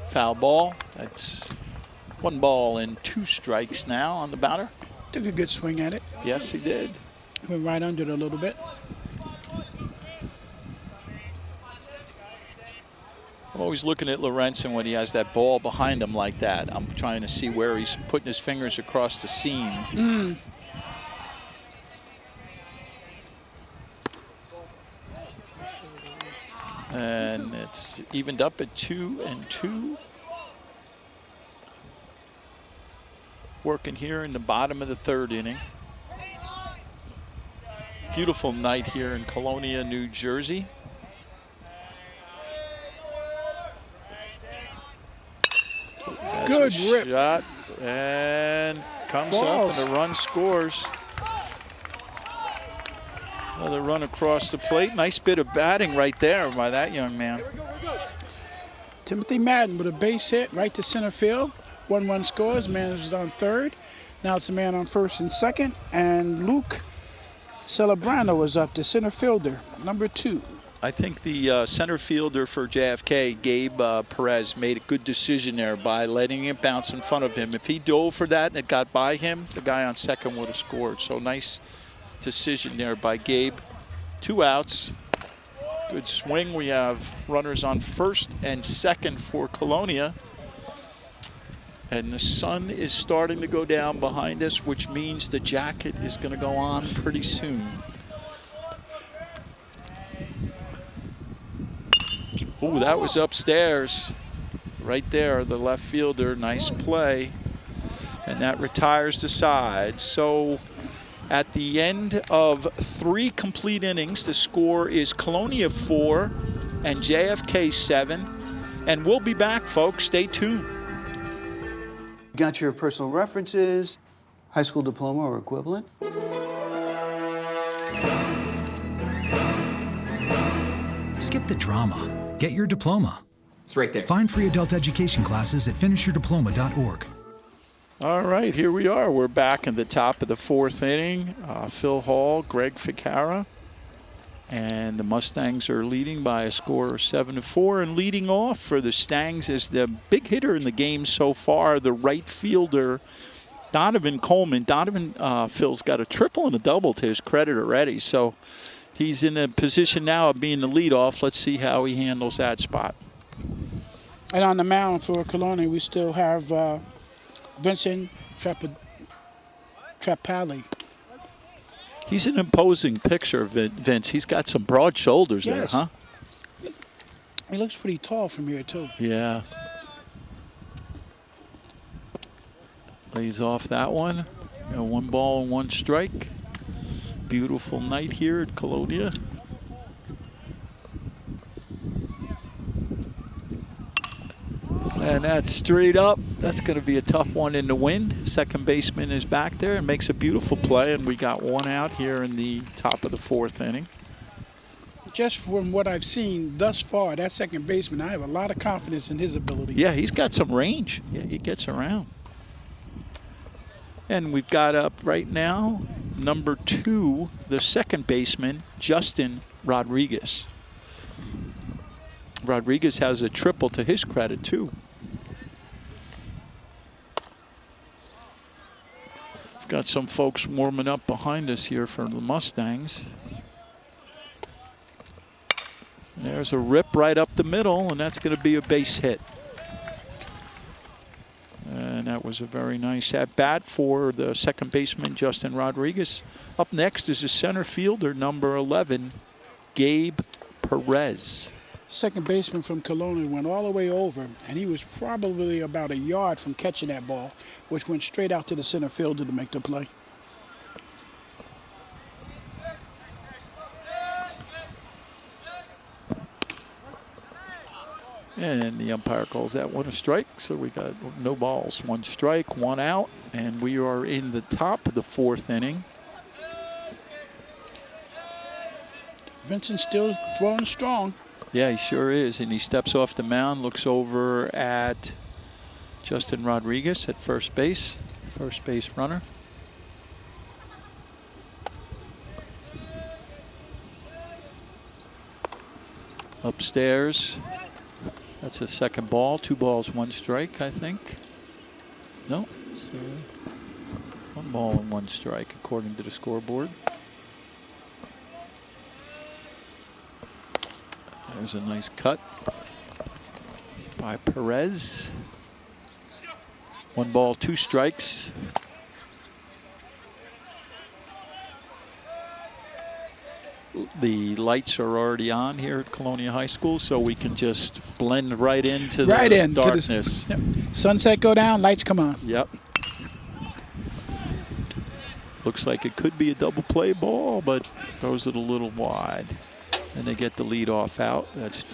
Foul ball. That's 1 ball and 2 strikes now on the batter. Took a good swing at it. Yes, he did. Went right under it a little bit. I'm always looking at Lorenzen when he has that ball behind him like that. I'm trying to see where he's putting his fingers across the seam. And it's evened up at 2-2. Working here in the bottom of the 3rd inning. Beautiful night here in Colonia, New Jersey. Good rip. Shot, and comes up, and a run scores. Another run across the plate. Nice bit of batting right there by that young man. Timothy Madden with a base hit right to center field. 1-1 scores. Man is on third. Now it's a man on first and second. And Luke Celebrano is up, the center fielder, number 2. I think the center fielder for JFK, Gabe Perez, made a good decision there by letting it bounce in front of him. If he dove for that and it got by him, the guy on second would have scored. So nice decision there by Gabe. 2 outs. Good swing. We have runners on first and second for Colonia. And the sun is starting to go down behind us, which means the jacket is going to go on pretty soon. Oh, that was upstairs. Right there, the left fielder. Nice play. And that retires the side. So at the end of 3 complete innings, the score is Colonia 4 and JFK 7. And we'll be back, folks. Stay tuned. Got your personal references, high school diploma or equivalent. Skip the drama. Get your diploma. It's right there. Find free adult education classes at finishyourdiploma.org. All right, here we are. We're back in the top of the 4th inning. Phil Hall, Greg Ficara. And the Mustangs are leading by a score of 7-4. And leading off for the Stangs is the big hitter in the game so far, the right fielder, Donovan Coleman. Donovan, Phil's got a triple and a double to his credit already. So he's in a position now of being the leadoff. Let's see how he handles that spot. And on the mound for Colonia, we still have Vincent Trapali. He's an imposing picture, Vince. He's got some broad shoulders there, huh? He looks pretty tall from here, too. Yeah. Lays off that one. 1 ball and 1 strike. Beautiful night here at Colonia. And that's straight up. That's going to be a tough one in the wind. Second baseman is back there and makes a beautiful play. And we got 1 out here in the top of the 4th inning. Just from what I've seen thus far, that second baseman, I have a lot of confidence in his ability. Yeah, he's got some range. Yeah, he gets around. And we've got up right now number 2, the second baseman, Justin Rodriguez. Rodriguez has a triple to his credit, too. Got some folks warming up behind us here for the Mustangs. And there's a rip right up the middle, and that's going to be a base hit. And that was a very nice at-bat for the second baseman, Justin Rodriguez. Up next is the center fielder, number 11, Gabe Perez. Second baseman from Colonia went all the way over, and he was probably about a yard from catching that ball, which went straight out to the center fielder to make the play. And the umpire calls that one a strike, so we got no balls. 1 strike, 1 out, and we are in the top of the 4th inning. Vincent's still throwing strong. Yeah, he sure is, and he steps off the mound, looks over at Justin Rodriguez at first base runner. Upstairs, that's a second ball, 2 balls, 1 strike, I think. No, it's 1 ball and 1 strike according to the scoreboard. There's a nice cut by Perez. 1 ball, 2 strikes. The lights are already on here at Colonia High School, so we can just blend right into the darkness. Yep. Sunset go down, lights come on. Yep. Looks like it could be a double play ball, but throws it a little wide. And they get the lead off out. That's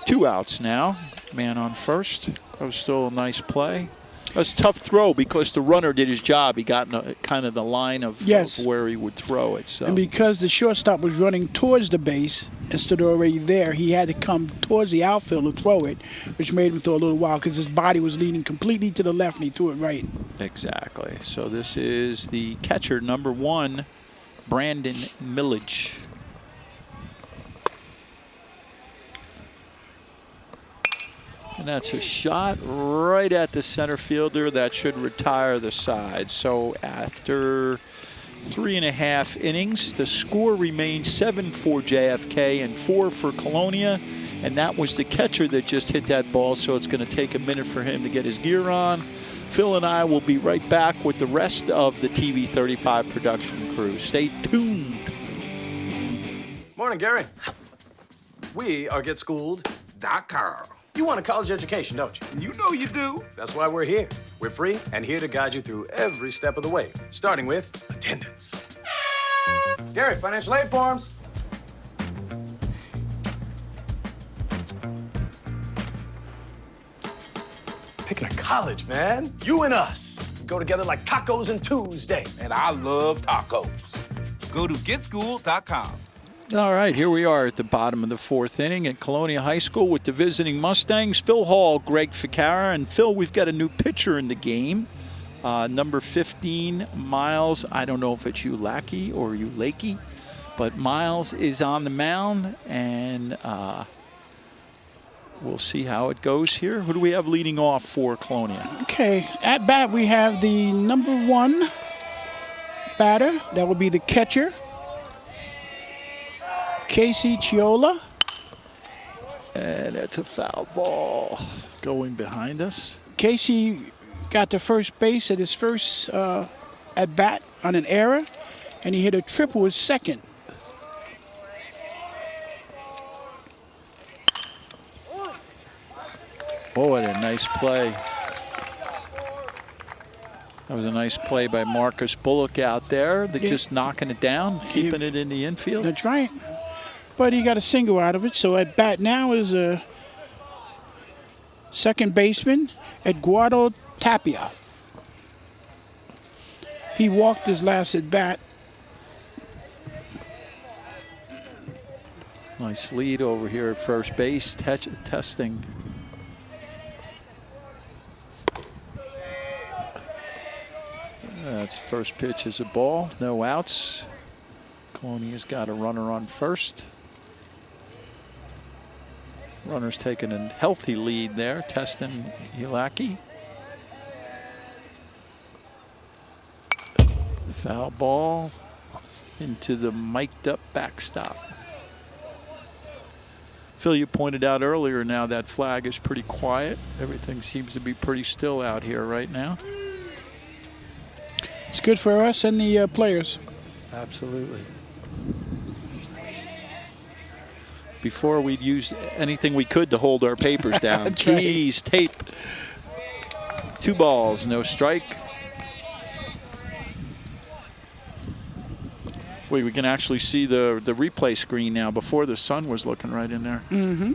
2 outs now. Man on first. That was still a nice play. That was a tough throw because the runner did his job. He got in kind of the line of where he would throw it. So. And because the shortstop was running towards the base instead of already there, he had to come towards the outfield to throw it, which made him throw a little wild because his body was leaning completely to the left and he threw it right. Exactly. So this is the catcher, number 1, Brandon Millage. And that's a shot right at the center fielder that should retire the side. So after 3.5 innings, the score remains 7 for JFK and 4 for Colonia. And that was the catcher that just hit that ball, so it's going to take a minute for him to get his gear on. Phil and I will be right back with the rest of the TV35 production crew. Stay tuned. Morning, Gary. We are GetSchooled.com. You want a college education, don't you? You know you do. That's why we're here. We're free and here to guide you through every step of the way, starting with attendance. Gary, financial aid forms. Picking a college, man. You and us. Go together like tacos and Tuesday. And I love tacos. Go to GetSchooled.com. All right, here we are at the bottom of the 4th inning at Colonia High School with the visiting Mustangs, Phil Hall, Greg Ficara. And Phil, we've got a new pitcher in the game, number 15, Miles. I don't know if it's Ulaki or Ulaki. But Miles is on the mound, and we'll see how it goes here. Who do we have leading off for Colonia? Okay, at bat we have the number 1 batter. That would be the catcher, Casey Chiola. And it's a foul ball going behind us. Casey got to first base at his first at bat on an error, and he hit a triple at second. Oh, what a nice play. That was a nice play by Marcus Bullock out there. They're just knocking it down, keeping it in the infield. That's right. But he got a single out of it. So at bat now is a second baseman, Eduardo Tapia. He walked his last at bat. Nice lead over here at first base, testing. That's first pitch is a ball, no outs. Colonia's got a runner on first. Runner's taking a healthy lead there, testing Hilaki. Foul ball into the mic'd up backstop. Phil, you pointed out earlier now that flag is pretty quiet. Everything seems to be pretty still out here right now. It's good for us and the players. Absolutely. Before we'd use anything we could to hold our papers down. Keys, tape. 2 balls, no strike. Wait, we can actually see the replay screen now. Before, the sun was looking right in there. Mm-hmm.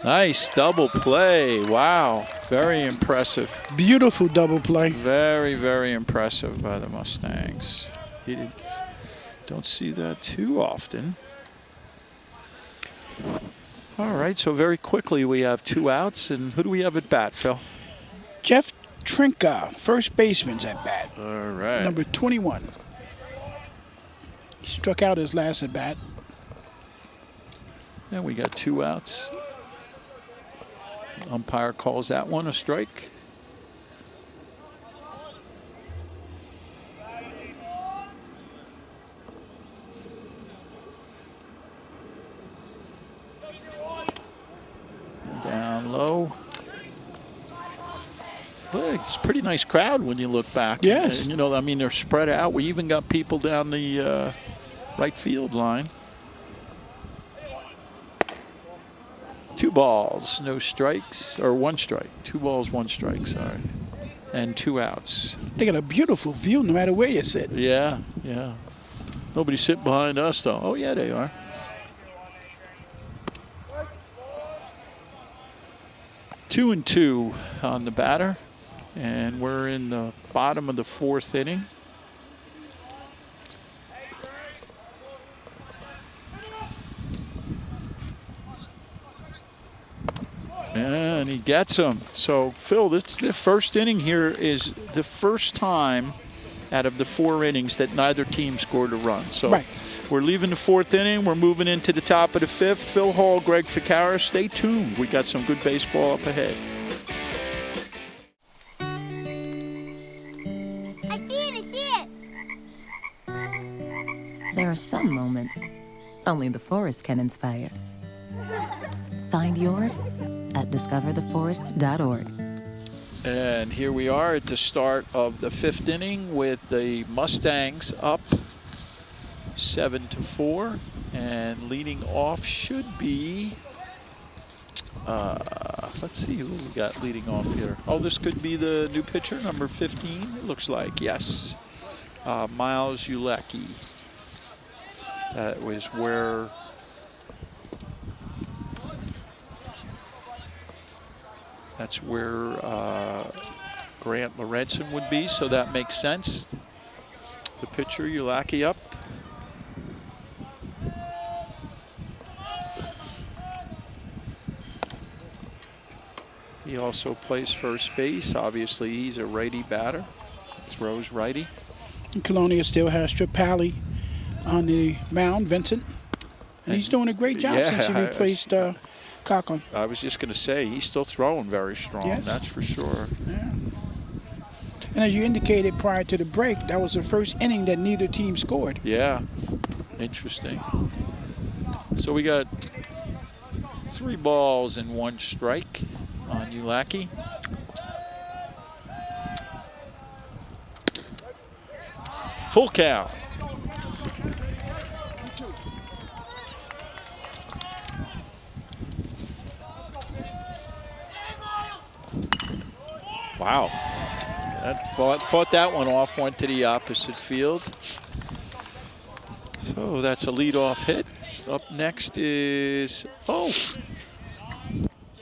Nice double play. Wow. Very impressive. Beautiful double play. Very, very impressive by the Mustangs. Don't see that too often. All right, so very quickly we have 2 outs. And who do we have at bat, Phil? Jeff Trinka, first baseman's at bat. All right. Number 21. He struck out his last at bat. And we got 2 outs. Umpire calls that one a strike. Down low. Well, it's a pretty nice crowd when you look back. Yes. You know, I mean, they're spread out. We even got people down the right field line. 2 balls, no strikes, or 1 strike. 2 balls, 1 strike, sorry. And 2 outs. They got a beautiful view no matter where you sit. Yeah, yeah. Nobody's sitting behind us, though. Oh, yeah, they are. Two and 2 on the batter. And we're in the bottom of the 4th inning. And he gets him. So, Phil, this the first inning here is the first time out of the 4 innings that neither team scored a run. So right. We're leaving the 4th inning. We're moving into the top of the 5th. Phil Hall, Greg Ficarra, stay tuned. We got some good baseball up ahead. I see it. There are some moments only the forest can inspire. Find yours at discovertheforest.org. And here we are at the start of the 5th inning with the Mustangs up 7-4, and leading off should be let's see who we got leading off here. Oh, this could be the new pitcher, number 15, it looks like. Yes, Miles Ulecki. That was where that's where Grant Lorenzen would be, so that makes sense. The pitcher, Ulecki, up. He also plays first base. Obviously, he's a righty batter. Throws righty. And Colonia still has Tripali on the mound, Vincent. And he's doing a great job since he replaced Cochran. I was just going to say, he's still throwing very strong, Yes. that's for sure. Yeah. And as you indicated prior to the break, that was the first inning that neither team scored. Yeah, interesting. So we got 3 balls and 1 strike on Ulaki. Full count. Wow. That fought that one off, went to the opposite field. So that's a leadoff hit. Up next is,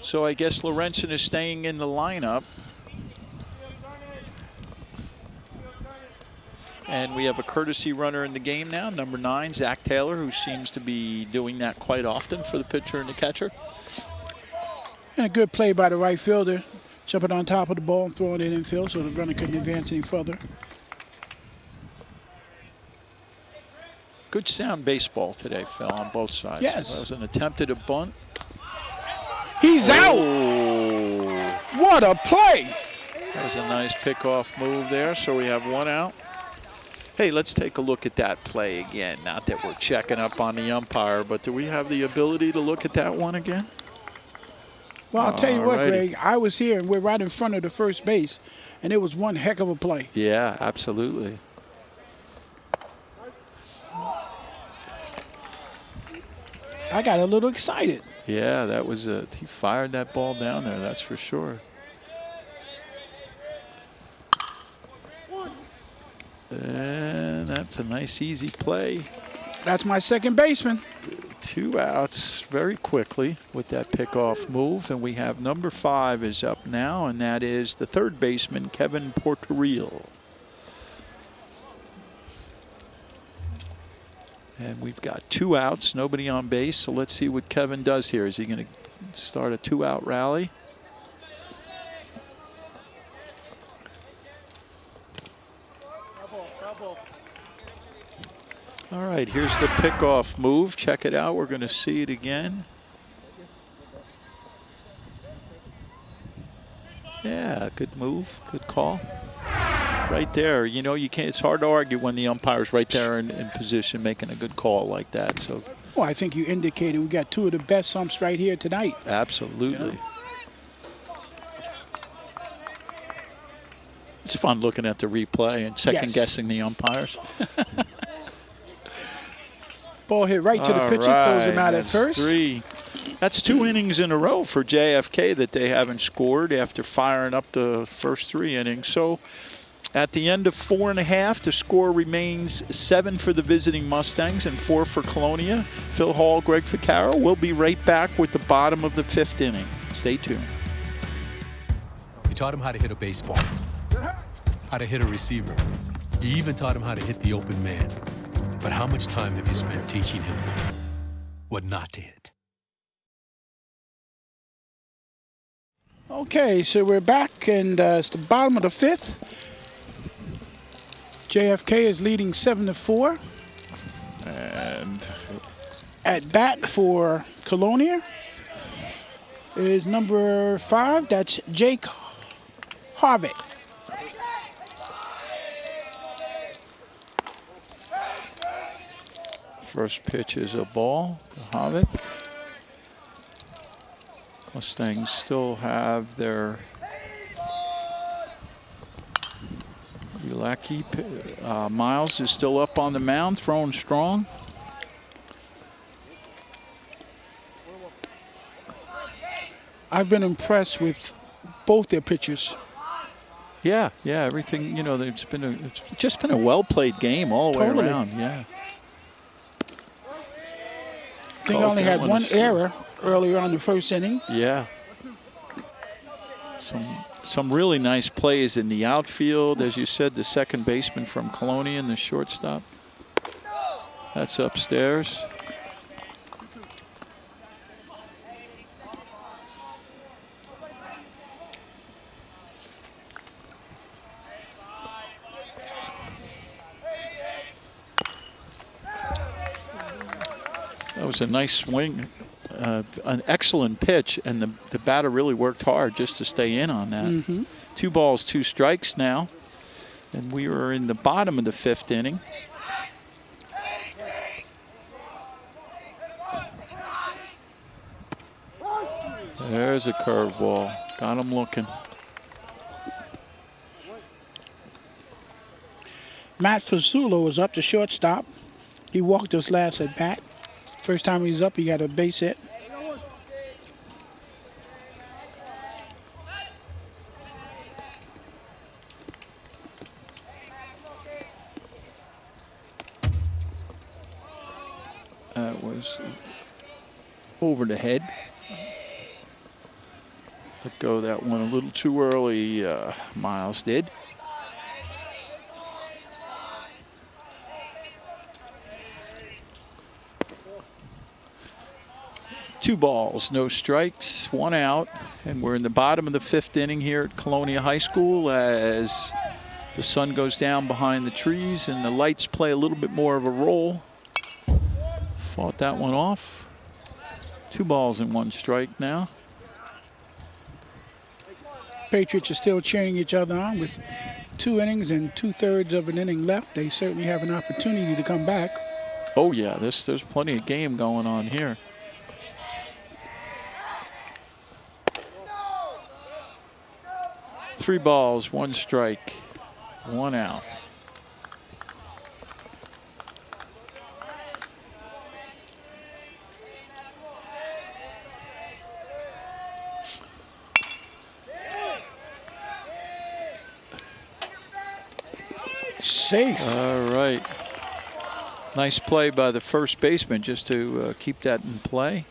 so I guess Lorenzen is staying in the lineup. And we have a courtesy runner in the game now, number 9, Zach Taylor, who seems to be doing that quite often for the pitcher and the catcher. And a good play by the right fielder, jumping on top of the ball and throwing it infield so the runner couldn't advance any further. Good sound baseball today, Phil, on both sides. Yes. That was an attempt at a bunt. He's out! What a play! That was a nice pickoff move there, so we have 1 out. Hey, let's take a look at that play again. Not that we're checking up on the umpire, but do we have the ability to look at that one again? Well, I'll tell you what, Alrighty. Greg, I was here and we're right in front of the first base, and it was one heck of a play. Yeah, absolutely. I got a little excited. Yeah, that was he fired that ball down there, that's for sure. And that's a nice, easy play. That's my second baseman. 2 outs very quickly with that pickoff move. And we have number 5 is up now, and that is the third baseman, Kevin Porterreal. And we've got 2 outs, nobody on base. So let's see what Kevin does here. Is he going to start a 2-out rally? All right, here's the pickoff move. Check it out. We're going to see it again. Yeah, good move, good call. Right there, you know, you can't. It's hard to argue when the umpire's right there in position making a good call like that. So. Well, I think you indicated we got 2 of the best umps right here tonight. Absolutely. You know? It's fun looking at the replay and second guessing the umpires. Ball hit right to the pitcher, throws him out at first. 3. That's 2 innings in a row for JFK that they haven't scored after firing up the first 3 innings. So at the end of 4 1/2, the score remains 7 for the visiting Mustangs and 4 for Colonia. Phil Hall, Greg Ficarro. We'll be right back with the bottom of the 5th inning. Stay tuned. You taught him how to hit a baseball, how to hit a receiver. You even taught him how to hit the open man. But how much time have you spent teaching him what not to hit? Okay, so we're back, and it's the bottom of the 5th. JFK is leading 7-4. And at bat for Colonia is number 5. That's Jake Harvick. First pitch is a ball to Harvick. Mustangs still have their Ulaki. Miles is still up on the mound, throwing strong. I've been impressed with both their pitchers. Yeah, everything, you know, it's just been a well-played game all the way around, yeah. I think I only had 1 error earlier on the first inning. Yeah. Some really nice plays in the outfield. As you said, the second baseman from Colonia and the shortstop. That's upstairs. was a nice swing, an excellent pitch, and the batter really worked hard just to stay in on that. Mm-hmm. 2 balls, 2 strikes now, and we were in the bottom of the 5th inning. There's a curveball. Got him looking. Matt Fasulo was up to shortstop. He walked his last at bat. First time he was up, he got a base hit. That was over the head. Let go that one a little too early, Miles did. Two balls, no strikes, 1 out, and we're in the bottom of the 5th inning here at Colonia High School as the sun goes down behind the trees and the lights play a little bit more of a role. Fought that one off. 2 balls and 1 strike now. Patriots are still cheering each other on with 2 innings and 2/3 of an inning left. They certainly have an opportunity to come back. Oh yeah, there's plenty of game going on here. Three balls, 1 strike, 1 out. Safe. All right. Nice play by the first baseman just to keep that in play.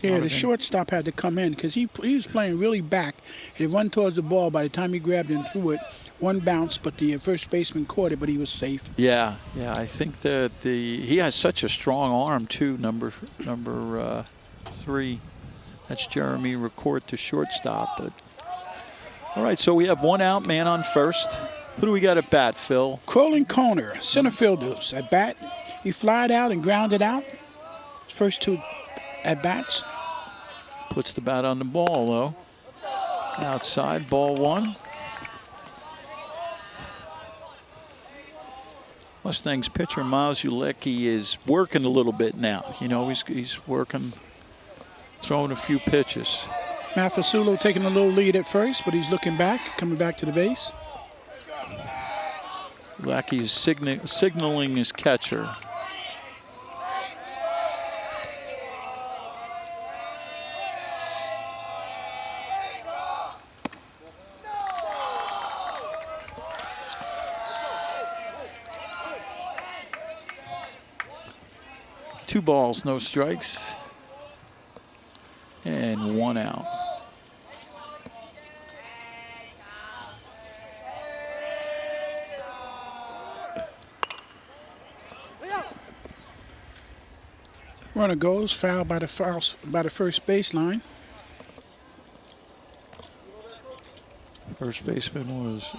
Yeah, the shortstop had to come in because he was playing really back. He run towards the ball. By the time he grabbed and threw it, 1 bounce, but the first baseman caught it, but he was safe. Yeah, I think that he has such a strong arm too. Number 3, that's Jeremy Ricourt to shortstop. But all right, so we have 1 out, man on first. Who do we got at bat, Phil? Crowlin Conner, center fielders at bat. He flied out and grounded out. His first 2 at bats. Puts the bat on the ball though. Outside, ball 1. Mustangs pitcher Miles Ulecki is working a little bit now. You know, he's working, throwing a few pitches. Matt Fasulo taking a little lead at first, but he's looking back, coming back to the base. Ulecki is signaling his catcher. Two balls, no strikes, and 1 out. Runner goes, foul by the first baseline. First baseman was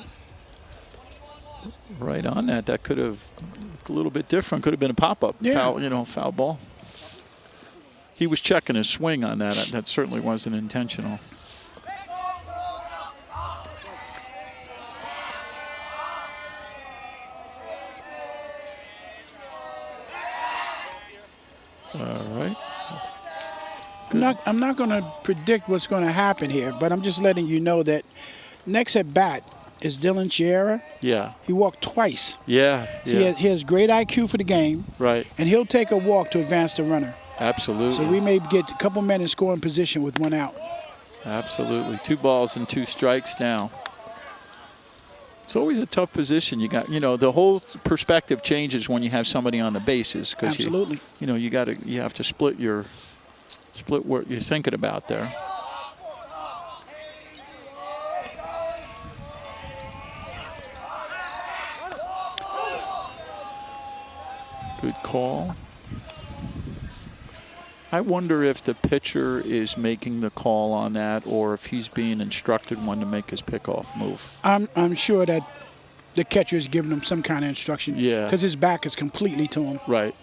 right on that. That could have looked a little bit different. Could have been a pop-up, foul ball. He was checking his swing on that. That certainly wasn't intentional. All right. I'm not going to predict what's going to happen here, but I'm just letting you know that next at bat is Dylan Chiera. Yeah. He walked twice. Yeah. He has great IQ for the game. Right. And he'll take a walk to advance the runner. Absolutely. So we may get a couple men in scoring position with 1 out. Absolutely. 2 balls and 2 strikes now. It's always a tough position. You got, the whole perspective changes when you have somebody on the bases. Absolutely. You have to split what you're thinking about there. Good call. I wonder if the pitcher is making the call on that or if he's being instructed when to make his pickoff move. I'm sure that the catcher is giving him some kind of instruction. Yeah. Because his back is completely to him. Right.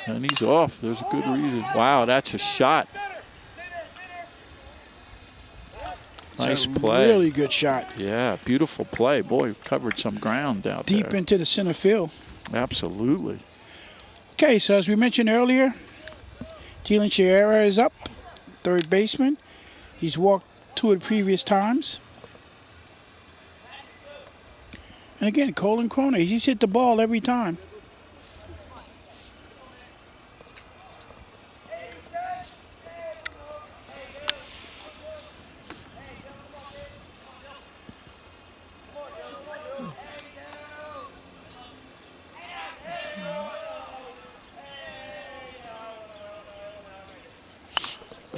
And he's off. There's a good reason. Wow, that's a shot. Nice play. Really good shot. Yeah, beautiful play. Boy, covered some ground out there. Deep into the center field. Absolutely. Okay, so as we mentioned earlier, Jalen Chiara is up, third baseman. He's walked 2 of the previous times. And again, Colin Croner, he's hit the ball every time.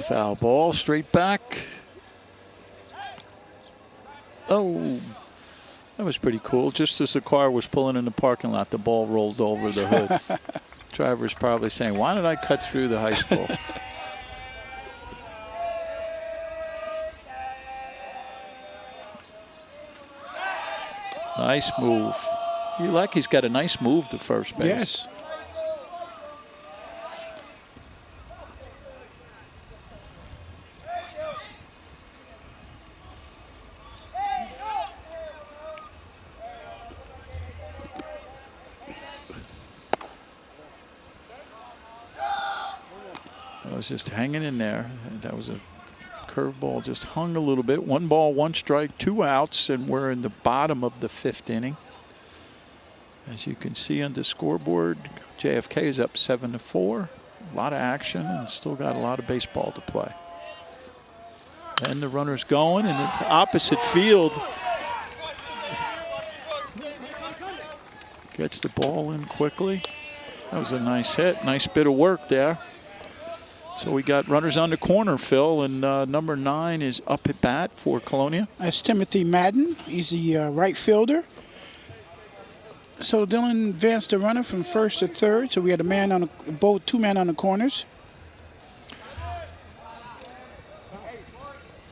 Foul ball, straight back. Oh, that was pretty cool. Just as the car was pulling in the parking lot, the ball rolled over the hood. Driver's probably saying, why did I cut through the high school? Nice move. He's got a nice move to first base. Yes. Was just hanging in there. That was a curveball, just hung a little bit. 1 ball, 1 strike, 2 outs, and we're in the bottom of the 5th inning. As you can see on the scoreboard, JFK is up 7-4. A lot of action and still got a lot of baseball to play. And the runner's going, and it's opposite field. Gets the ball in quickly. That was a nice hit, nice bit of work there. So we got runners on the corner, Phil, and number 9 is up at bat for Colonia. That's Timothy Madden. He's the right fielder. So Dylan advanced the runner from first to third. So we had 2 men on the corners.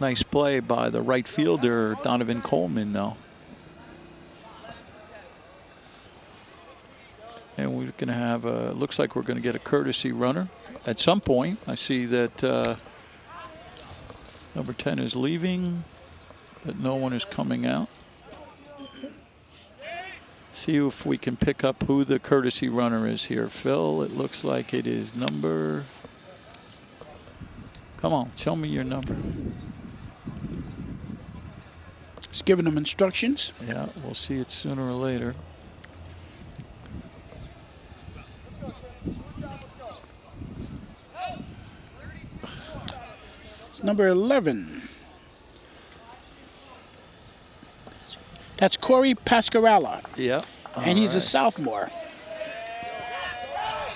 Nice play by the right fielder, Donovan Coleman, though. And we're going to have looks like we're going to get a courtesy runner at some point. I see that number 10 is leaving, but no one is coming out. See if we can pick up who the courtesy runner is here, Phil. It looks like it is number. Come on, show me your number. Just giving them instructions. Yeah, we'll see it sooner or later. Number 11. That's Corey Pascarella. Yeah. And he's a sophomore.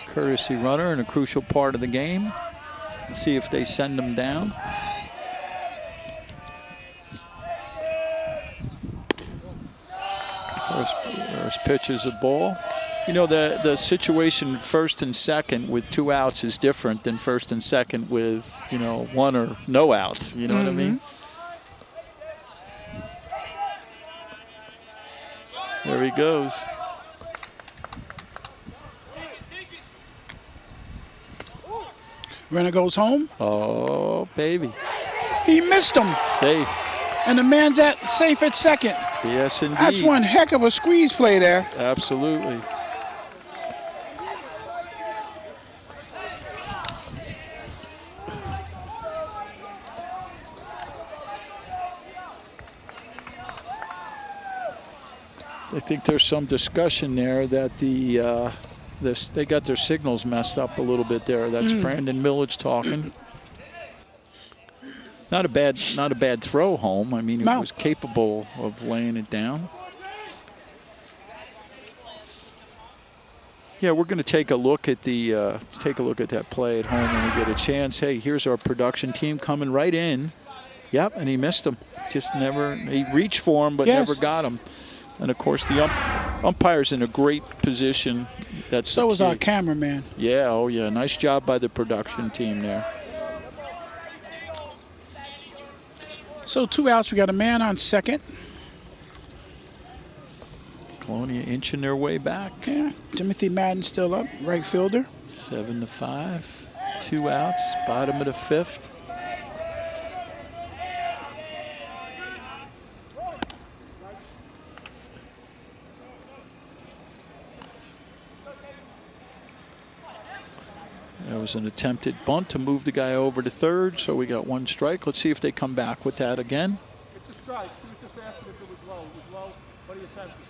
Courtesy runner in a crucial part of the game. Let's see if they send him down. First pitch is a ball. You know, the situation first and second with 2 outs is different than first and second with, 1 or no outs. You know what I mean? There he goes. Runner goes home. Oh, baby. He missed him. Safe. And the man's safe at second. Yes, indeed. That's one heck of a squeeze play there. Absolutely. I think there's some discussion there that they got their signals messed up a little bit there. That's Brandon Millage talking. Not a bad throw home. I mean, he was capable of laying it down. Yeah, we're going to take a look at that play at home when we get a chance. Hey, here's our production team coming right in. Yep, and he missed him. He reached for him, but never got him. And, of course, the umpire's in a great position. So was our cameraman. Yeah, oh, yeah. Nice job by the production team there. So 2 outs. We got a man on second. Colonia inching their way back. Yeah, Timothy Madden still up, right fielder. 7-5, 2 outs, bottom of the 5th. There was an attempted bunt to move the guy over to third, so we got 1 strike. Let's see if they come back with that again. It's a strike. He was just asking if it was low. It was low, but he attempted.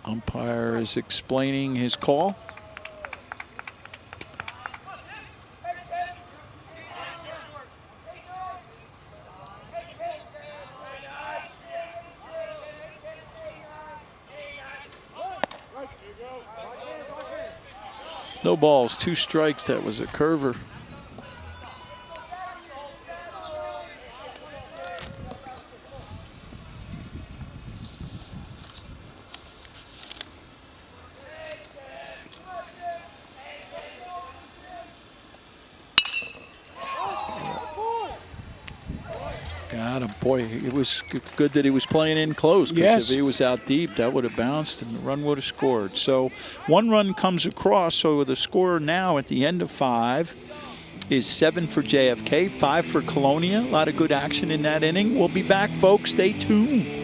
Umpire is explaining his call. No balls, 2 strikes. That was a curver. God, boy, it was good that he was playing in close, because Yes. if he was out deep, that would have bounced and the run would have scored. So 1 run comes across, so the score now at the end of 5 is 7 for JFK, 5 for Colonia. A lot of good action in that inning. We'll be back, folks. Stay tuned.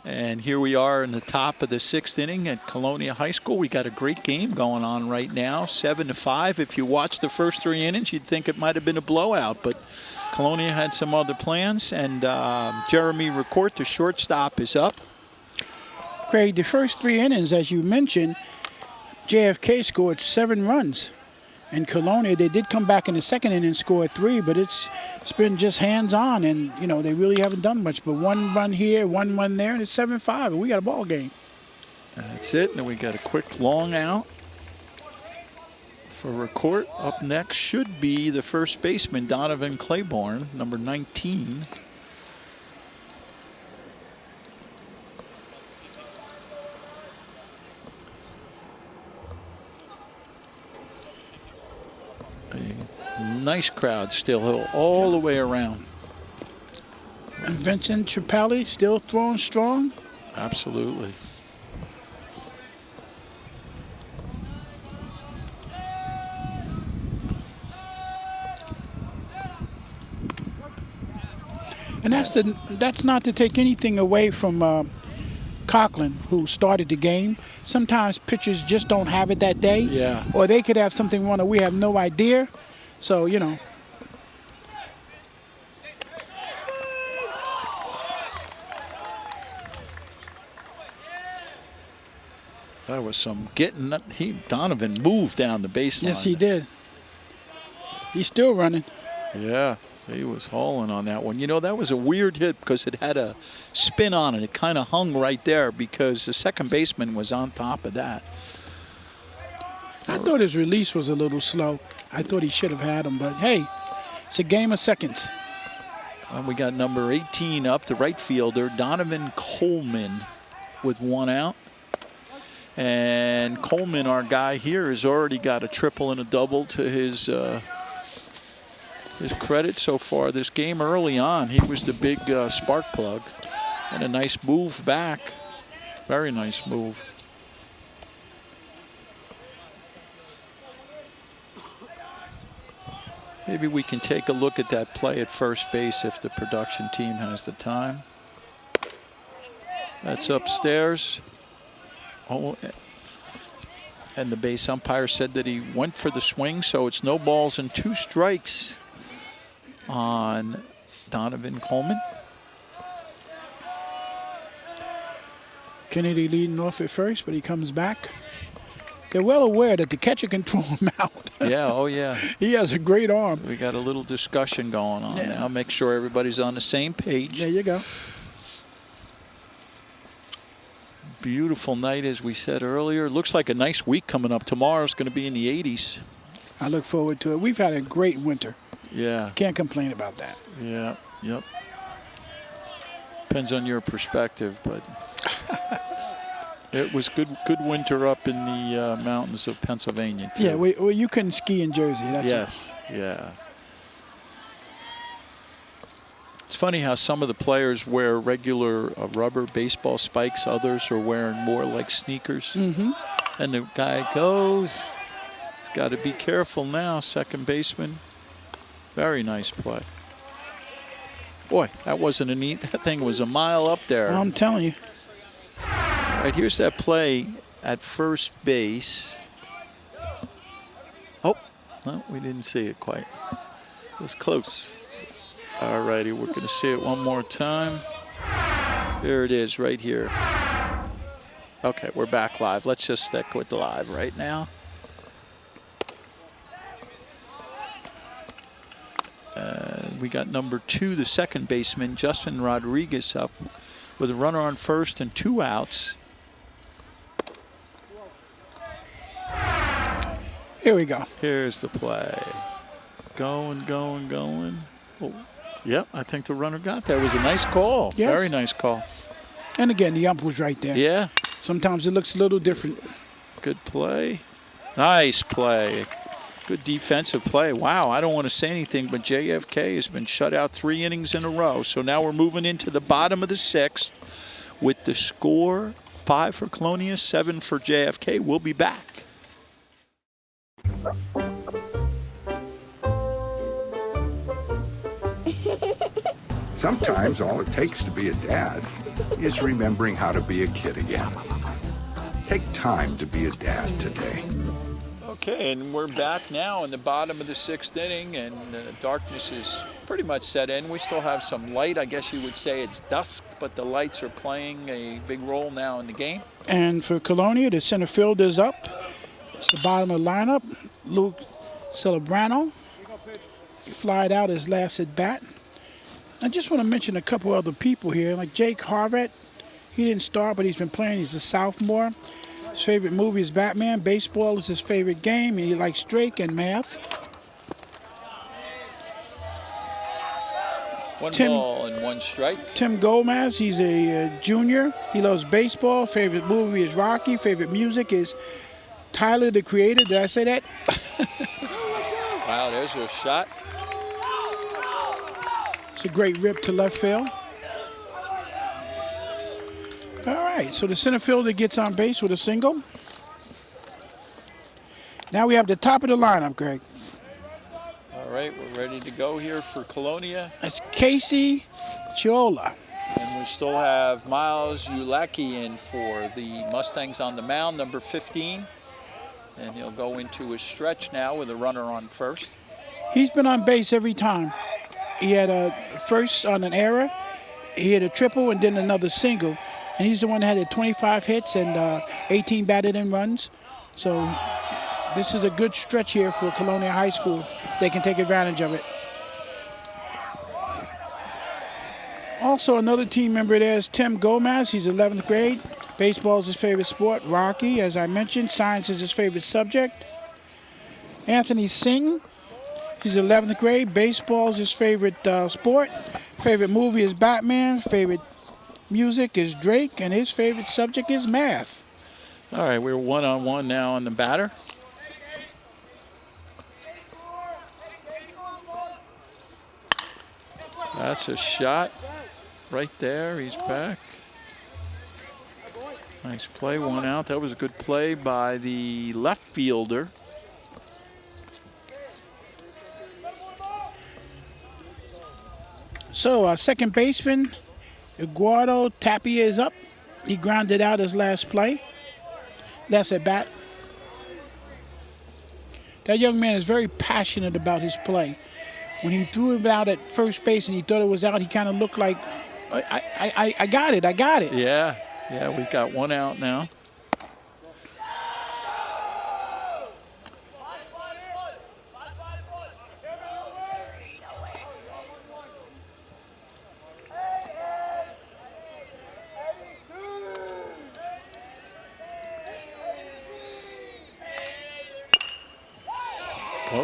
And here we are in the top of the 6th inning at Colonia High School. We got a great game going on right now, 7-5. If you watch the first 3 innings, you'd think it might have been a blowout, but Colonia had some other plans, and Jeremy Ricourt, the shortstop, is up. Craig, the first 3 innings, as you mentioned, JFK scored 7 runs. And Colonia, they did come back in the 2nd inning and score 3, but it's been just hands-on, and, you know, they really haven't done much. But 1 run here, 1 run there, and it's 7-5, and we got a ball game. That's it, and then we got a quick long out for Ricourt. Up next should be the first baseman, Donovan Claiborne, number 19. A nice crowd still all the way around. And Vincent Tripelli still throwing strong. Absolutely. And that's not to take anything away from Coughlin, who started the game. Sometimes pitchers just don't have it that day. Yeah. Or they could have something wrong that we have no idea. So, you know. That was some getting. Donovan moved down the baseline. Yes, he did. He's still running. Yeah, he was hauling on that one. You know, that was a weird hit because it had a spin on it. It kind of hung right there because the second baseman was on top of that. I thought his release was a little slow. I thought he should have had him, but hey, it's a game of seconds. And we got number 18 up, the right fielder, Donovan Coleman, with 1 out. And Coleman, our guy here, has already got a triple and a double to his credit so far this game. Early on, he was the big spark plug. And a nice move back. Very nice move. Maybe we can take a look at that play at first base if the production team has the time. That's upstairs. Oh, and the base umpire said that he went for the swing, so it's no balls and 2 strikes on Donovan Coleman. Kennedy leading off at first, but he comes back. They're well aware that the catcher can throw him out. Yeah, oh yeah. He has a great arm. We got a little discussion going on now. Make sure everybody's on the same page. There you go. beautiful night, as we said earlier. Looks like a nice week coming up. Tomorrow's going to be in the 80s. I look forward to it. We've had a great winter. Yeah. Can't complain about that. Yeah. Yep. Depends on your perspective, but it was good winter up in the mountains of Pennsylvania, too. Yeah, well, you couldn't ski in Jersey. That's yes, yeah. It's funny how some of the players wear regular rubber baseball spikes. Others are wearing more like sneakers. Mm-hmm. And the guy goes. He's got to be careful now, second baseman. Very nice play. Boy, that wasn't a neat. That thing was a mile up there. I'm telling you. All right, here's that play at first base. Oh, no, we didn't see it quite. It was close. All righty, we're going to see it one more time. There it is right here. Okay, we're back live. Let's just stick with the live right now. We got number 2, the second baseman, Justin Rodriguez, up with a runner on first and 2 outs. Here we go. Here's the play. Going. Oh, yep, I think the runner got that. It was a nice call. Yes. Very nice call. And again, the ump was right there. Yeah. Sometimes it looks a little different. Good play. Nice play. Good defensive play. Wow, I don't want to say anything, but JFK has been shut out 3 innings in a row. So now we're moving into the bottom of the 6th with the score 5 for Colonia, 7 for JFK. We'll be back. Sometimes all it takes to be a dad is remembering how to be a kid again. Take time to be a dad today. Okay, and we're back now in the bottom of the 6th inning, and darkness is pretty much set in. We still have some light. I guess you would say it's dusk, but the lights are playing a big role now in the game. And for Colonia, the center fielder's up. It's the bottom of the lineup. Luke Celebrano. He flied out his last at bat. I just want to mention a couple other people here, like Jake Harvett. He didn't start, but he's been playing. He's a sophomore. His favorite movie is Batman. Baseball is his favorite game, and he likes Drake and math. One ball and 1 strike. Tim Gomez, he's a junior. He loves baseball. Favorite movie is Rocky. Favorite music is Tyler, the Creator. Did I say that? Wow, there's a shot. It's a great rip to left field. All right, so the center fielder gets on base with a single. Now we have the top of the lineup, Greg. All right, we're ready to go here for Colonia. That's Casey Chiola. And we still have Miles Ulacki in for the Mustangs on the mound, number 15. And he'll go into his stretch now with a runner on first. He's been on base every time. He had a first on an error. He had a triple and then another single. And he's the one that had 25 hits and 18 batted in runs. So this is a good stretch here for Colonia High School. They can take advantage of it. Also, another team member there is Tim Gomez. He's 11th grade. Baseball is his favorite sport. Rocky, as I mentioned. Science is his favorite subject. Anthony Singh. He's 11th grade. Baseball is his favorite sport. Favorite movie is Batman. Favorite music is Drake. And his favorite subject is math. All right, we're 1-on-1 now on the batter. That's a shot right there. He's back. Nice play, 1 out. That was a good play by the left fielder. So, second baseman, Eduardo Tapia is up. He grounded out his last play. Last at bat. That young man is very passionate about his play. When he threw it out at first base and he thought it was out, he kind of looked like, I got it. Yeah, we've got 1 out now.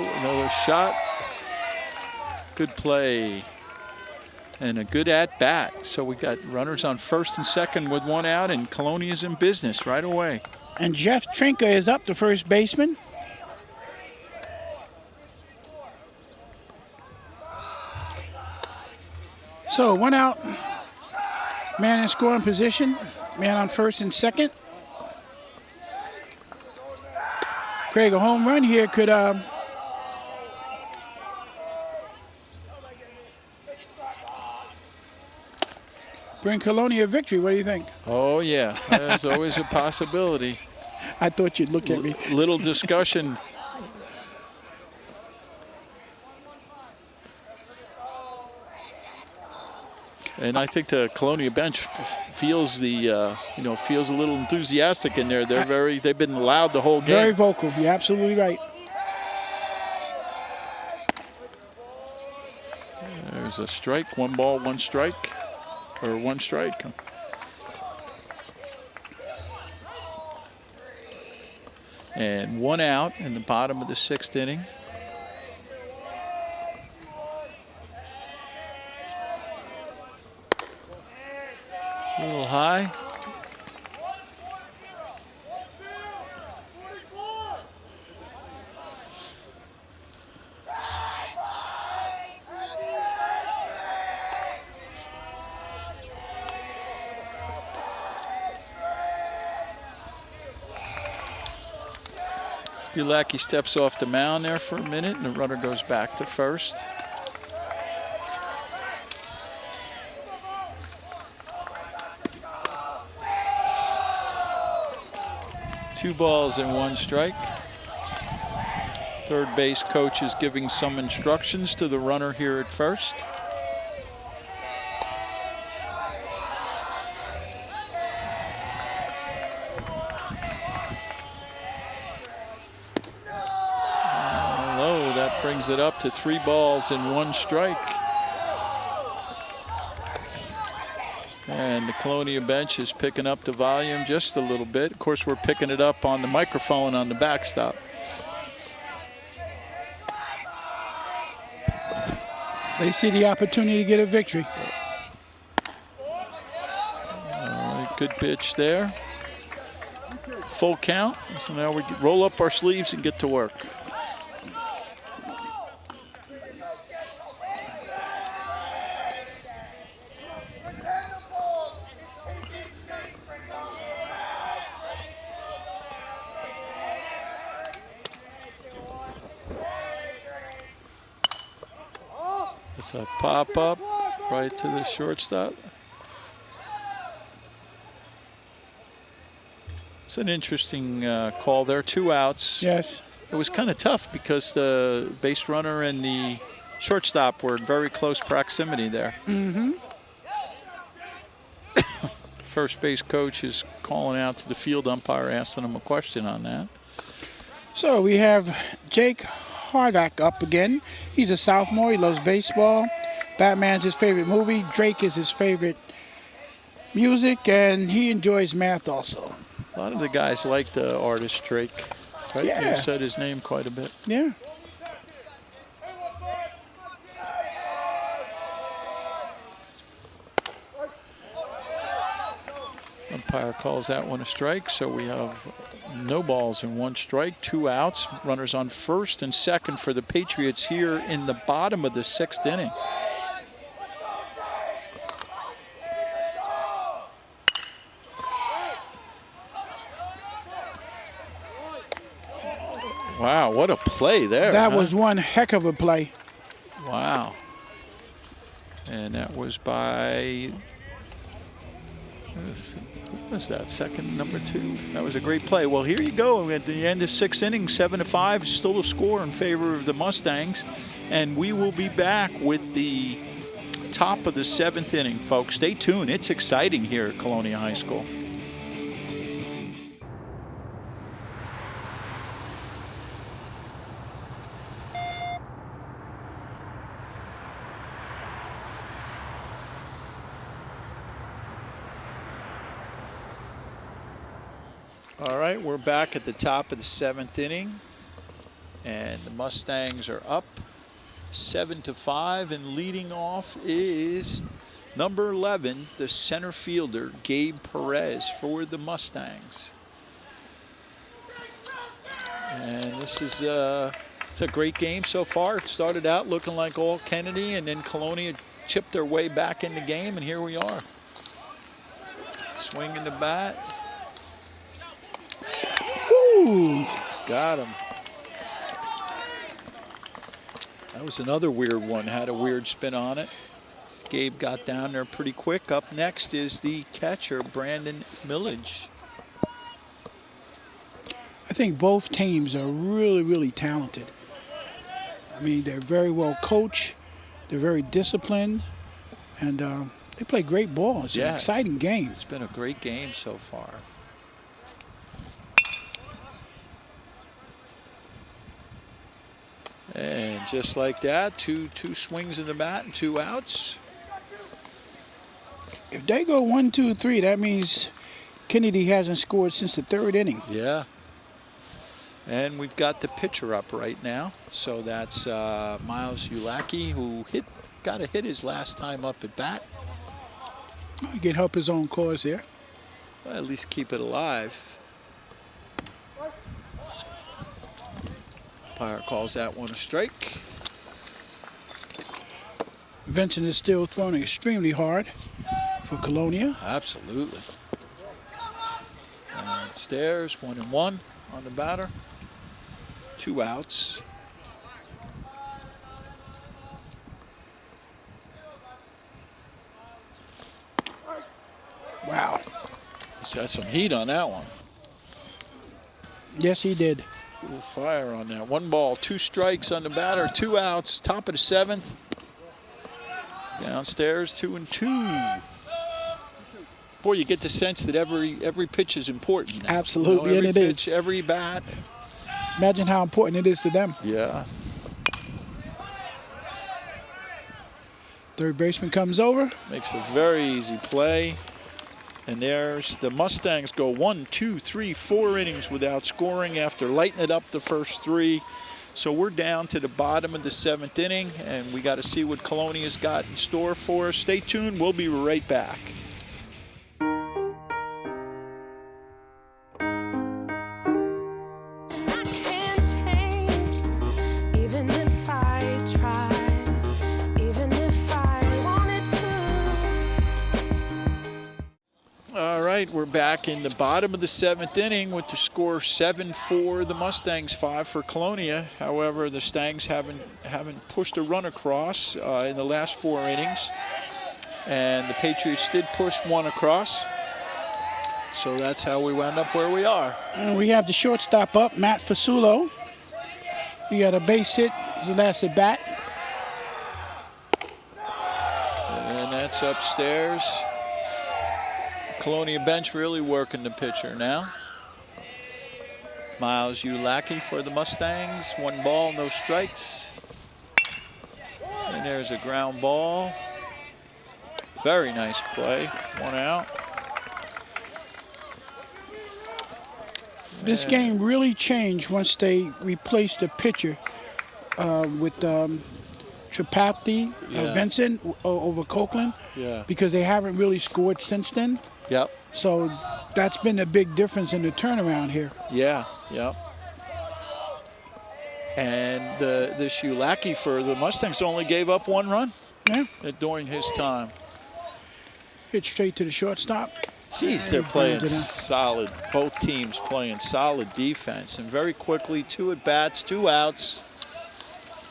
another shot. Good play. And a good at-bat. So we got runners on first and second with one out, and Colonia's in business right away. And Jeff Trinka is up, the first baseman. So 1 out. Man in scoring position. Man on first and second. Craig, a home run here could bring Colonia a victory. What do you think? Oh, yeah. There's always a possibility. I thought you'd look at me. Little discussion. And I think the Colonia bench feels the, feels a little enthusiastic in there. They've been loud the whole game. Very vocal. You're absolutely right. There's a strike. 1 ball, 1 strike, or 1 strike. And 1 out in the bottom of the 6th inning. A little high. Ulacki steps off the mound there for a minute, and the runner goes back to first. Two balls and 1 strike. Third base coach is giving some instructions to the runner here at first. Brings it up to 3 balls and 1 strike. And the Colonia bench is picking up the volume just a little bit. Of course, we're picking it up on the microphone on the backstop. They see the opportunity to get a victory. Good pitch there. Full count. So now we roll up our sleeves and get to work. It's a pop-up right to the shortstop. It's an interesting call there. 2 outs. Yes. It was kind of tough because the base runner and the shortstop were in very close proximity there. Mm-hmm. First base coach is calling out to the field umpire, asking him a question on that. So we have Jake Harvack up again. He's a sophomore. He loves baseball. Batman's his favorite movie. Drake is his favorite music, and he enjoys math also. A lot of the guys like the artist Drake. Right? Yeah. You've said his name quite a bit. Yeah. Umpire calls that one a strike, so we have no balls and 1 strike, 2 outs. Runners on first and second for the Patriots here in the bottom of the 6th inning. Wow, what a play there. That was one heck of a play. Wow. And that was by, what was that, second, number 2? That was a great play. Well, here you go. At the end of 6th inning, 7-5, still a score in favor of the Mustangs. And we will be back with the top of the 7th inning, folks. Stay tuned. It's exciting here at Colonia High School. All right, we're back at the top of the 7th inning. And the Mustangs are up 7-5, and leading off is number 11, the center fielder, Gabe Perez for the Mustangs. And this is it's a great game so far. It started out looking like all Kennedy, and then Colonia chipped their way back in the game, and here we are. Swinging the bat. Ooh. Got him. That was another weird one, had a weird spin on it. Gabe got down there pretty quick. Up next is the catcher, Brandon Millage. I think both teams are really, really talented. I mean, they're very well coached. They're very disciplined. And they play great ball. It's an exciting game. It's been a great game so far. And just like that, two swings in the bat and 2 outs. If they go 1, 2, 3, that means Kennedy hasn't scored since the 3rd inning. Yeah. And we've got the pitcher up right now. So that's Miles Ulacki, who got a hit his last time up at bat. He can help his own cause here. Well, at least keep it alive. Umpire calls that one a strike. Vincent is still throwing extremely hard for Colonia. Absolutely. Downstairs, 1-1 on the batter. 2 outs. Wow. He's got some heat on that one. Yes, he did. A little fire on that. 1 ball, 2 strikes on the batter, 2 outs, top of the 7th. Downstairs, 2-2. Boy, you get the sense that every pitch is important now. Absolutely, every and it pitch, is. Every bat. Imagine how important it is to them. Yeah. Third baseman comes over. Makes a very easy play. And there's the Mustangs go 1, 2, 3, 4 innings without scoring after lighting it up the first 3. So we're down to the bottom of the 7th inning, and we got to see what Colonia's got in store for us. Stay tuned. We'll be right back. All right, we're back in the bottom of the 7th inning with the score 7 for the Mustangs, 5 for Colonia. However, the Stangs haven't pushed a run across in the last 4 innings, and the Patriots did push 1 across. So that's how we wound up where we are. And we have the shortstop up, Matt Fasulo. He got a base hit. His last at bat. And that's upstairs. Colonia bench really working the pitcher now. Miles Ulacki for the Mustangs. 1 ball, no strikes. And there's a ground ball. Very nice play. 1 out. This game really changed once they replaced the pitcher with Tripalti, Vincent over Copeland. Yeah. Because they haven't really scored since then. Yep. So that's been a big difference in the turnaround here. Yeah, yep. And this Ulacki for the Mustangs only gave up 1 run during his time. Hit straight to the shortstop. Jeez, they're playing solid. Both teams playing solid defense. And very quickly, 2 at-bats, 2 outs.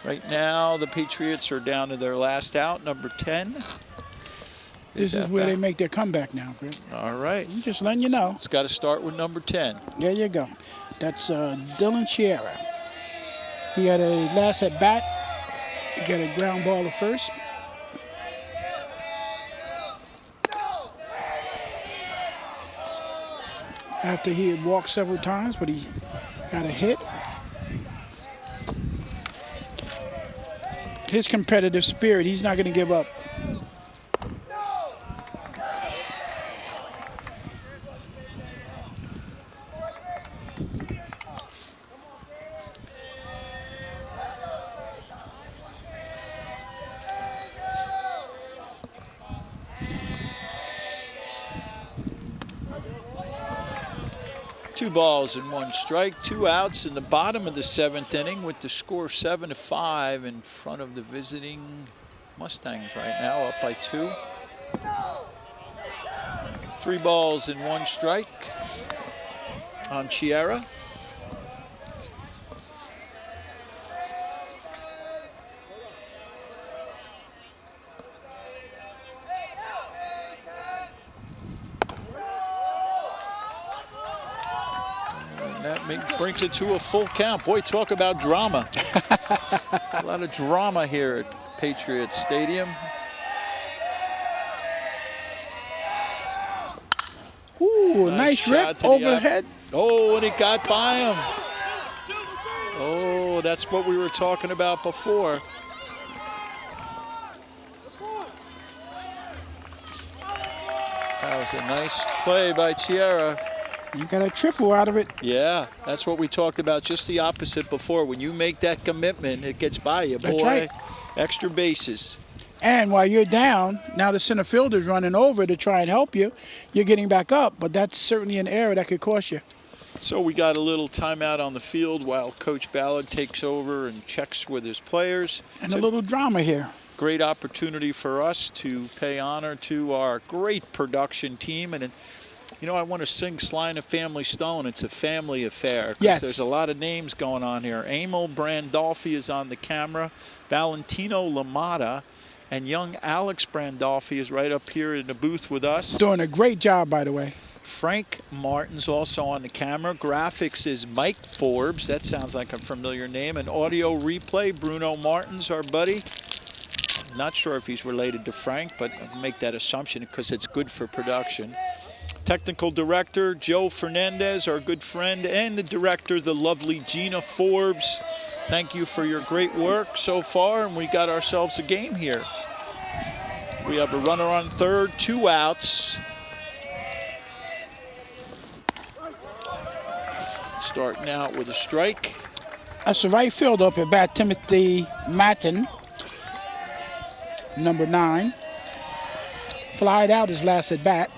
Right now, the Patriots are down to their last out, number 10. This is where they make their comeback now, Greg. All right. I'm just letting you know. It's got to start with number 10. There you go. That's Dylan Chiara. He had a last at bat. He got a ground ball at first. After he had walked several times, but he got a hit. His competitive spirit, he's not going to give up. 2 balls and 1 strike, 2 outs in the bottom of the 7th inning with the score 7-5 in front of the visiting Mustangs right now, up by 2. 3 balls and 1 strike on Chiara. That brings it to a full count. Boy, talk about drama. A lot of drama here at Patriots Stadium. Ooh, nice rip overhead. Oh, and it got by him. Oh, that's what we were talking about before. That was a nice play by Chiara. You got a triple out of it. Yeah, that's what we talked about, just the opposite before. When you make that commitment, it gets by you. That's boy. Right. Extra bases. And while you're down, now the center fielder's running over to try and help you. You're getting back up, but that's certainly an error that could cost you. So we got a little timeout on the field while Coach Ballard takes over and checks with his players. And a little drama here. Great opportunity for us to pay honor to our great production team. And you know, I want to sing Sly and the Family Stone. It's a family affair. Yes. There's a lot of names going on here. Emil Brandolfi is on the camera. Valentino Lamata. And young Alex Brandolfi is right up here in the booth with us. Doing a great job, by the way. Frank Martin's also on the camera. Graphics is Mike Forbes. That sounds like a familiar name. And audio replay, Bruno Martins, our buddy. Not sure if he's related to Frank, but I'll make that assumption because it's good for production. Technical director, Joe Fernandez, our good friend, and the director, the lovely Gina Forbes. Thank you for your great work so far, and we got ourselves a game here. We have a runner on third, 2 outs. Starting out with a strike. That's the right field up at bat, Timothy Matton, number 9. Flied out his last at bat.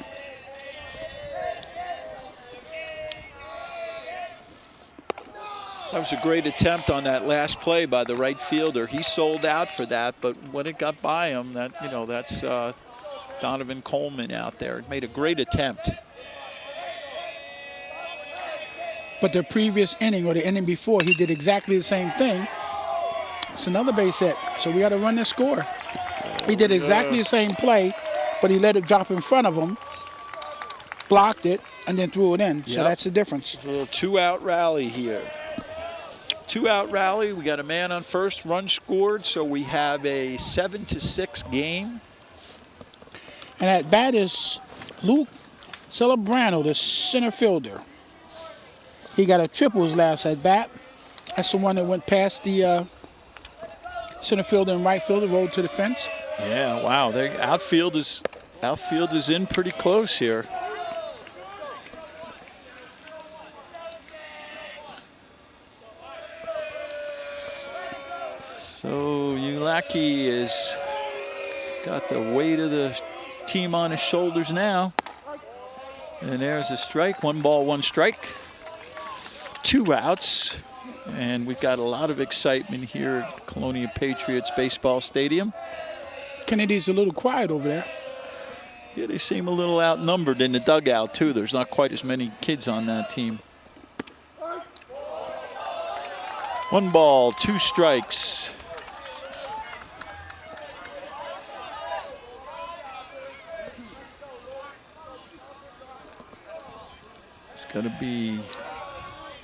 That was a great attempt on that last play by the right fielder. He sold out for that, but when it got by him, that's Donovan Coleman out there. It made a great attempt. But the previous inning or the inning before, he did exactly the same thing. It's another base hit, so we got to run this score. He did exactly the same play, but he let it drop in front of him, blocked it, and then threw it in. So that's the difference. It's a little 2-out rally here. 2-out rally. We got a man on first, run scored, so we have a 7-6 game. And at bat is Luke Celebrano, the center fielder. He got a triple his last at bat. That's the one that went past the center fielder and right fielder, rolled to the fence. Yeah, wow. The outfield is in pretty close here. So Ulaki has got the weight of the team on his shoulders now. And there's a strike. 1 ball, 1 strike. 2 outs. And we've got a lot of excitement here at Colonia Patriots Baseball Stadium. Kennedy's a little quiet over there. Yeah, they seem a little outnumbered in the dugout, too. There's not quite as many kids on that team. 1 ball, 2 strikes. It's going to be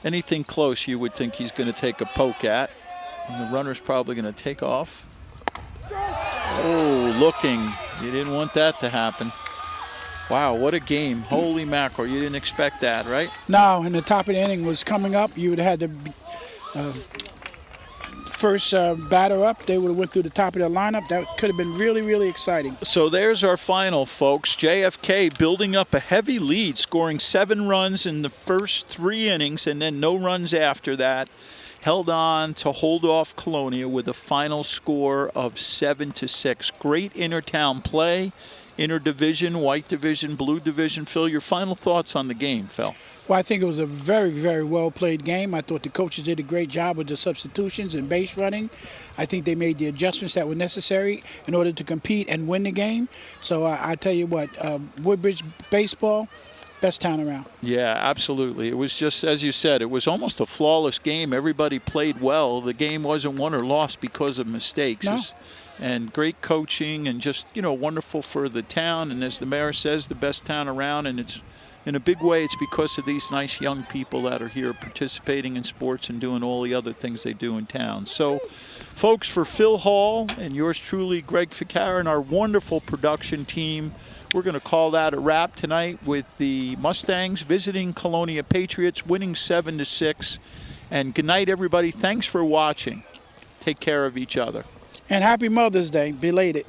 anything close you would think he's going to take a poke at. And the runner's probably going to take off. Oh, looking. You didn't want that to happen. Wow, what a game. Holy mackerel. You didn't expect that, right? No, and the top of the inning was coming up. You would have had the first batter up. They would have went through the top of the lineup. That could have been really, really exciting. So there's our final, folks. JFK building up a heavy lead, scoring 7 runs in the first 3 innings and then no runs after that. Held on to hold off Colonia with a final score of 7-6. Great intertown play. interdivision, white division, blue division. Phil, your final thoughts on the game, Phil? Well, I think it was a very, very well-played game. I thought the coaches did a great job with the substitutions and base running. I think they made the adjustments that were necessary in order to compete and win the game. So I tell you what, Woodbridge baseball, best town around. Yeah, absolutely. It was just, as you said, it was almost a flawless game. Everybody played well. The game wasn't won or lost because of mistakes. No. And great coaching and just, wonderful for the town. And as the mayor says, the best town around. And it's, in a big way, it's because of these nice young people that are here participating in sports and doing all the other things they do in town. So, folks, for Phil Hall and yours truly, Greg Ficara, and our wonderful production team, we're going to call that a wrap tonight with the Mustangs visiting Colonia Patriots, winning 7-6. And good night, everybody. Thanks for watching. Take care of each other. And happy Mother's Day, belated.